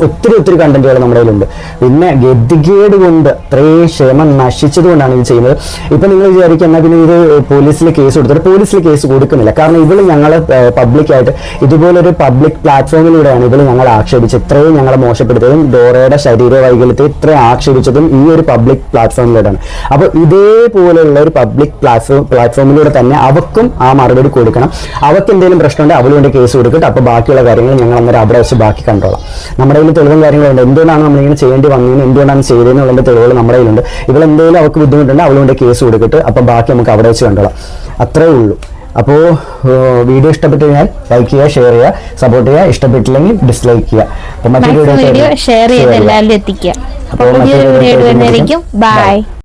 ഒത്തിരി കണ്ടന്റുകൾ നമ്മുടെ കയ്യിലുണ്ട്. പിന്നെ ഗതികേട് കൊണ്ട് അത്രയും ക്ഷമ നശിച്ചത് കൊണ്ടാണ് ഇത് ചെയ്യുന്നത്. ഇപ്പൊ നിങ്ങൾ വിചാരിക്കുക എന്നാൽ പിന്നെ ഇത് പോലീസിൽ കേസ് കൊടുത്തിട്ട് പോലീസിൽ കേസ് കൊടുക്കുന്നില്ല. കാരണം ഇവള് ഞങ്ങളെ പബ്ലിക്കായിട്ട് ഇതുപോലൊരു പബ്ലിക് പ്ലാറ്റ്ഫോമിലൂടെയാണ് ഇവള് ഞങ്ങളെ ആക്ഷേപിച്ചത്, ഇത്രയും ഞങ്ങളെ മോശപ്പെടുത്തിയതും ഡോറയുടെ ശരീര വൈകല്യത്തെ ഇത്രയും ആക്ഷേപിച്ചതും ഈ ഒരു പബ്ലിക് പ്ലാറ്റ്ഫോമിലൂടെയാണ്. അപ്പൊ ഇതേപോലെയുള്ള ഒരു പബ്ലിക് പ്ലാറ്റ്ഫോമിലൂടെ തന്നെ അവക്കും ആ മറുപടി കൊടുക്കണം. അവർക്ക് എന്തെങ്കിലും പ്രശ്നമുണ്ടെങ്കിൽ അവൾ വേണ്ടി കേസ് കൊടുക്കട്ടെ. അപ്പൊ ബാക്കിയുള്ള കാര്യങ്ങൾ ഞങ്ങൾ അന്നേരം അവിടെ വെച്ച് ബാക്കി കണ്ടോളാം. നമ്മുടെ തെളിവും കാര്യങ്ങളുണ്ട്, എന്തുകൊണ്ടാണ് നമ്മളിങ്ങനെ ചെയ്യേണ്ടി വന്നതെന്ന്, എന്തുകൊണ്ടാണ് ചെയ്തതെന്നുള്ള തെളിവുകൾ നമ്മുടെ കയ്യിലുണ്ട്. ഇവിടെ എന്തെങ്കിലും അവർക്ക് ബുദ്ധിമുട്ടുണ്ട് അവളുകൊണ്ട് കേസ് കൊടുക്കട്ടെ. അപ്പം ബാക്കി നമുക്ക് അവിടെ വെച്ച് കണ്ടോളാം. അത്രേ ഉള്ളൂ. അപ്പോൾ വീഡിയോ ഇഷ്ടപ്പെട്ടു കഴിഞ്ഞാൽ ലൈക്ക് ചെയ്യുക, ഷെയർ ചെയ്യുക, സപ്പോർട്ട് ചെയ്യുക. ഇഷ്ടപ്പെട്ടില്ലെങ്കിൽ ഡിസ്ലൈക്ക് ചെയ്യുക. അപ്പോൾ മറ്റൊരു വീഡിയോ ഷെയർ ചെയ്ത് എല്ലാവരിലും എത്തിക്കുക. അപ്പോൾ മറ്റൊരു വീഡിയോ ബൈ.